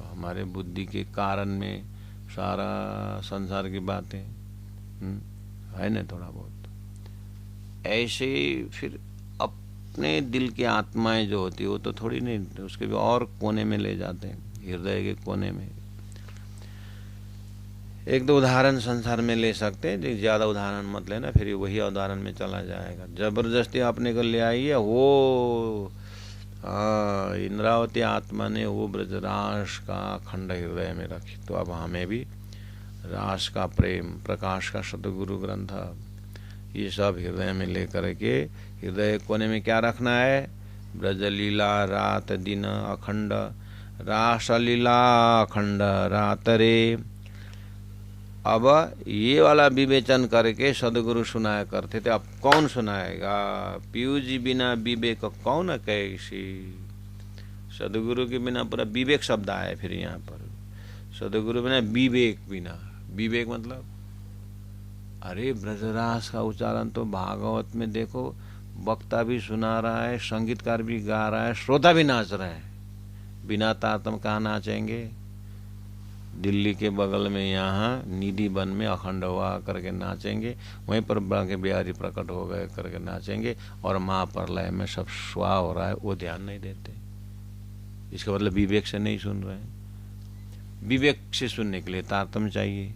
हमारे बुद्धि के कारण में सारा संसार की बातें है ना, थोड़ा बहुत ऐसे। फिर अपने दिल की आत्माएं जो होती है वो तो थोड़ी नहीं, उसके भी और कोने में ले जाते हैं, हृदय के कोने में। एक दो उदाहरण संसार में ले सकते हैं, ज़्यादा उदाहरण मत लेना, फिर वही उदाहरण में चला जाएगा। जबरदस्ती अपने को ले आई है वो इंद्रावती आत्मा ने वो ब्रजरास का अखंड हृदय में रखी। तो अब हमें भी रास का प्रेम, प्रकाश का सतगुरु ग्रंथ, ये सब हृदय में लेकर के हृदय कोने में क्या रखना है? ब्रजलीला रात दिन अखंड, रासलीला अखंड रात रे। अब ये वाला विवेचन करके सदगुरु सुनाया करते थे। अब कौन सुनाएगा? पीयूजी बिना विवेक कौन कैसी। सदगुरु के बिना पूरा विवेक शब्द आया फिर यहाँ पर। सदगुरु बिना विवेक, बिना विवेक मतलब, अरे ब्रजरास का उच्चारण तो भागवत में देखो, वक्ता भी सुना रहा है, संगीतकार भी गा रहा है, श्रोता भी नाच रहा है। बिना तारतम कहाँ नाचेंगे? दिल्ली के बगल में यहाँ निधि वन में अखंड हुआ करके नाचेंगे, वहीं पर बांके बिहारी प्रकट हो गए करके नाचेंगे, और महाप्रलय में सब स्वाहा हो रहा है, वो ध्यान नहीं देते। इसका मतलब विवेक से नहीं सुन रहे हैं। विवेक से सुनने के लिए तारतम चाहिए,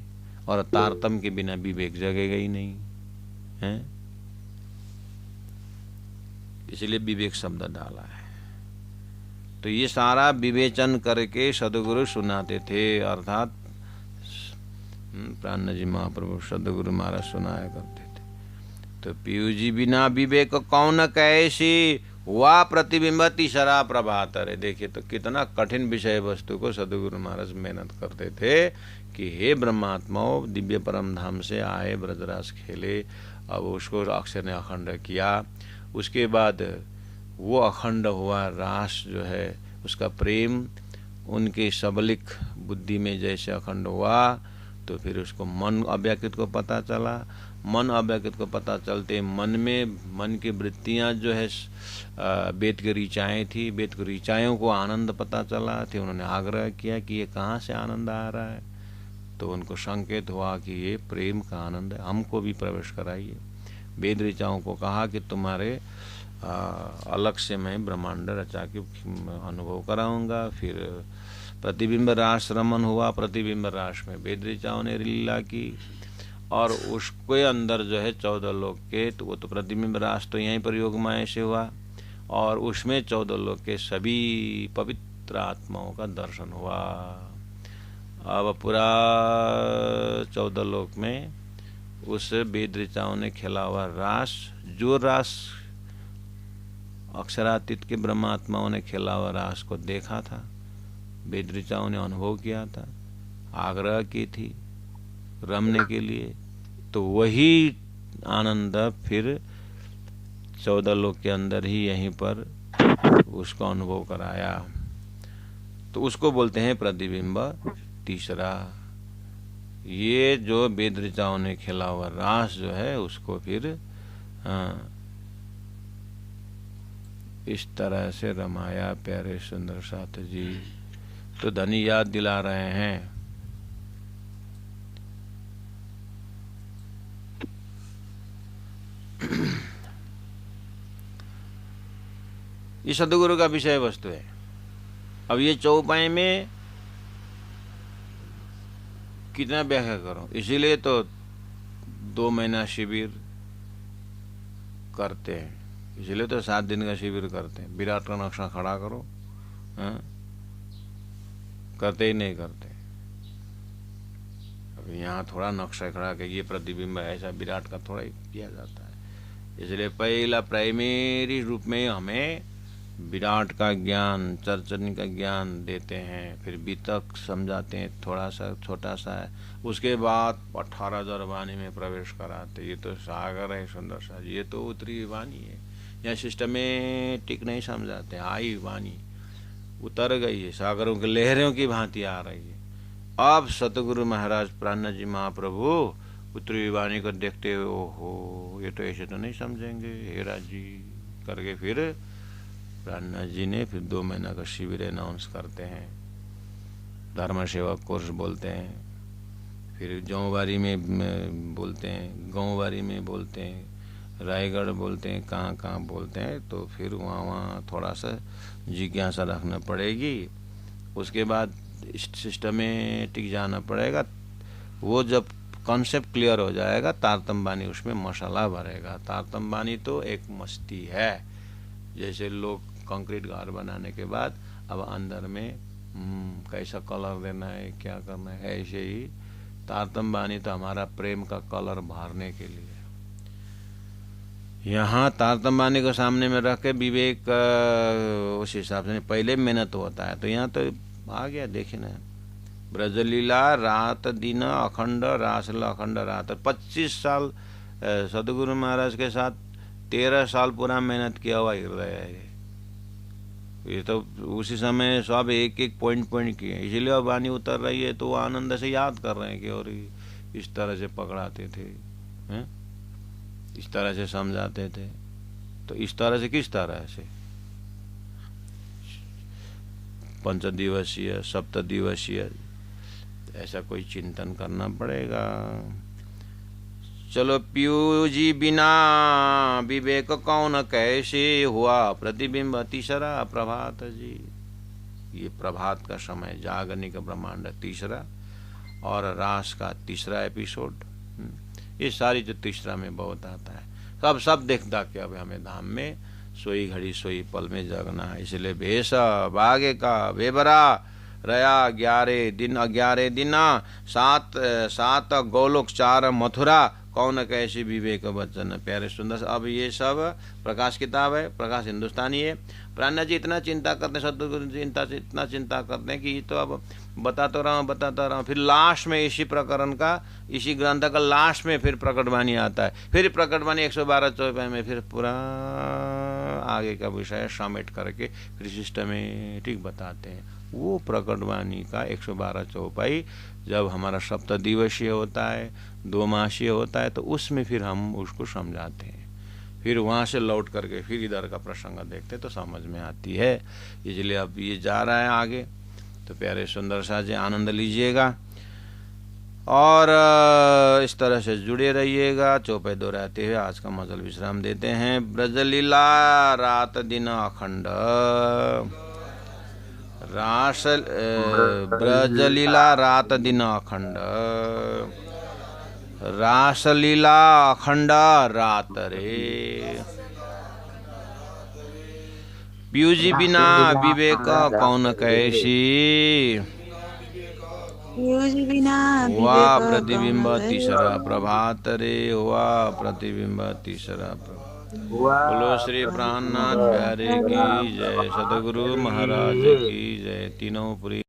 और तारतम के बिना विवेक जगेगा ही नहीं है। इसलिए विवेक शब्द डाला है। तो ये सारा विवेचन करके सदगुरु सुनाते थे, अर्थात प्राण जी महाप्रभु सदगुरु महाराज सुनाया करते थे। तो पीयूष जी बिना विवेक कौन कैसी, हुआ प्रतिबिंब तीसरा प्रभात। अरे देखिए तो कितना कठिन विषय वस्तु को सदगुरु महाराज मेहनत करते थे कि हे ब्रह्मात्माओं, दिव्य परम धाम से आए, ब्रजरास खेले, अब उसको अक्षर ने अखंड किया। उसके बाद वो अखंड हुआ रास जो है, उसका प्रेम उनके सबलिक बुद्धि में जैसे अखंड हुआ, तो फिर उसको मन अव्याकृत को पता चला। मन अव्याकृत को पता चलते मन की वृत्तियां जो है वेद की ऋचाएँ थी, वेद की ऋचाएँ को आनंद पता चला थे। उन्होंने आग्रह किया कि ये कहाँ से आनंद आ रहा है, तो उनको संकेत हुआ कि ये प्रेम का आनंद है, हमको भी प्रवेश कराइए। वेद ऋचाओं को कहा कि तुम्हारे अलग से मैं ब्रह्मांड रचा के अनुभव कराऊंगा। फिर प्रतिबिंब रास रमन हुआ, प्रतिबिंब रास में वेद ऋचाओं ने लीला की, और उसके अंदर जो है 14 लोक के, तो वो तो प्रतिबिंब रास तो यहीं पर योगमाया से हुआ, और उसमें 14 लोक के सभी पवित्र आत्माओं का दर्शन हुआ। अब पूरा 14 लोक में उस वेद ऋचाओं ने खेला हुआ रास, जो रास अक्षरातीत के ब्रह्मात्माओं ने खेला हुआ रास को देखा था, वेद ऋचाओं ने अनुभव किया था, आग्रह की थी रमने के लिए, तो वही आनंद फिर 14 लोक के अंदर ही यहीं पर उसको अनुभव कराया। तो उसको बोलते हैं प्रतिबिंब तीसरा। ये जो वेद ऋचाओं ने खेला हुआ रास जो है, उसको फिर इस तरह से रमाया प्यारे सुंदर साथ जी। तो धनी याद दिला रहे हैं। ये सदगुरु का विषय वस्तु है। अब ये चौपाई में कितना व्याख्या करो, इसीलिए तो 2 महीना शिविर करते हैं, इसीलिए तो 7 दिन का शिविर करते हैं। विराट का नक्शा खड़ा करो, करते ही नहीं करते। अब यहाँ थोड़ा नक्शा खड़ा के ये प्रतिबिंब ऐसा विराट का थोड़ा ही किया जाता है। इसलिए पहला प्राइमरी रूप में हमें विराट का ज्ञान, चरचरनी का ज्ञान देते हैं, फिर बीतक समझाते हैं, थोड़ा सा छोटा सा है। उसके बाद 18,000 वाणी में प्रवेश कराते। ये तो सागर है सुंदर सा, ये तो उत्तरी वाणी है। यहाँ सिस्टमेटिक नहीं समझाते, आई वाणी उतर गई है, सागरों की लहरों की भांति आ रही है। अब सतगुरु महाराज प्राण जी महाप्रभु उत्तरी वाणी को देखते हुए, ओहो ये तो ऐसे तो नहीं समझेंगे हेरा जी करके, फिर प्राण जी ने फिर 2 महीना का शिविर अनाउंस करते हैं। धर्म सेवा कोर्स बोलते हैं, फिर जौवारी में बोलते हैं, गाँववारी में बोलते हैं, रायगढ़ बोलते हैं, कहाँ कहाँ बोलते हैं। तो फिर वहाँ थोड़ा सा जिज्ञासा रखना पड़ेगी। उसके बाद सिस्टमेटिक जाना पड़ेगा। वो जब कॉन्सेप्ट क्लियर हो जाएगा, तारतम बानी उसमें मसाला भरेगा। तारतम बानी तो एक मस्ती है, जैसे लोग कंक्रीट घर बनाने के बाद अब अंदर में कैसा कलर देना है, क्या करना है, ऐसे ही तारतम बानी तो हमारा प्रेम का कलर भरने के लिए। यहाँ तारतम बानी को सामने में रख के विवेक उस हिसाब से पहले मेहनत होता है। तो यहाँ तो आ गया, देखे ना, ब्रजलीला रात दिन अखंड रासल अखंड रात। 25 साल सदगुरु महाराज के साथ 13 साल पूरा मेहनत किया हुआ हृदय है। ये तो उसी समय सब एक एक पॉइंट किए, इसीलिए अब वाणी उतर रही है तो वो आनंद से याद कर रहे हैं कि और इस तरह से पकड़ाते थे, हैं? इस तरह से समझाते थे। तो इस तरह से किस तरह से 5 दिवसीय 7 दिवसीय ऐसा कोई चिंतन करना पड़ेगा। चलो पीयू जी बिना विवेक कौन कैसे, हुआ प्रतिबिंब तीसरा प्रभात जी। ये प्रभात का समय, जागने का ब्रह्मांड तीसरा, और रास का तीसरा एपिसोड। ये सारी जो तीसरा में बहुत आता है, सब देखता कि अब हमें धाम में सोई घड़ी सोई पल में जगना है। इसलिए भेष बागे का बेबरा रया 11 दिन 11 दिना, सात गोलोक 4 मथुरा, कौन कैसी विवेक वचन। प्यारे सुंदर। अब ये सब प्रकाश किताब है, प्रकाश हिंदुस्तानी है। प्राणनाथ जी इतना चिंता करते हैं, सदगुरु जी इतना चिंता करते हैं कि ये तो अब बताता रहा हूँ। फिर लास्ट में इसी प्रकरण का, इसी ग्रंथ का लास्ट में फिर प्रकटवाणी आता है। फिर प्रकटवाणी 112 चौपाई में फिर पूरा आगे का विषय समेट करके फिर सिस्टमेटिक बताते हैं। वो प्रकटवाणी का 112 चौपाई जब हमारा सप्तदिवसीय होता है, 2 मासीय होता है, तो उसमें फिर हम उसको समझाते हैं। फिर वहाँ से लौट करके फिर इधर का प्रसंग देखते तो समझ में आती है। इसलिए अब ये जा रहा है आगे, तो प्यारे सुंदर सा जी आनंद लीजिएगा और इस तरह से जुड़े रहिएगा। चौपाई दोहराते हुए आज का मजल विश्राम देते हैं। ब्रजलीला रात दिन अखंड, ब्रजलीला रात दिन अखंड, रासलीला अखंड रात रे, पीयूजी बिना विवेक कौन कैसी, वाह प्रतिबिंब तीसरा प्रभात रे, वाह प्रतिबिंब तीसरा प्रभात। बोलो श्री प्राणनाथ प्यारे की जय, सदगुरु महाराज की जय। तीनों पुरी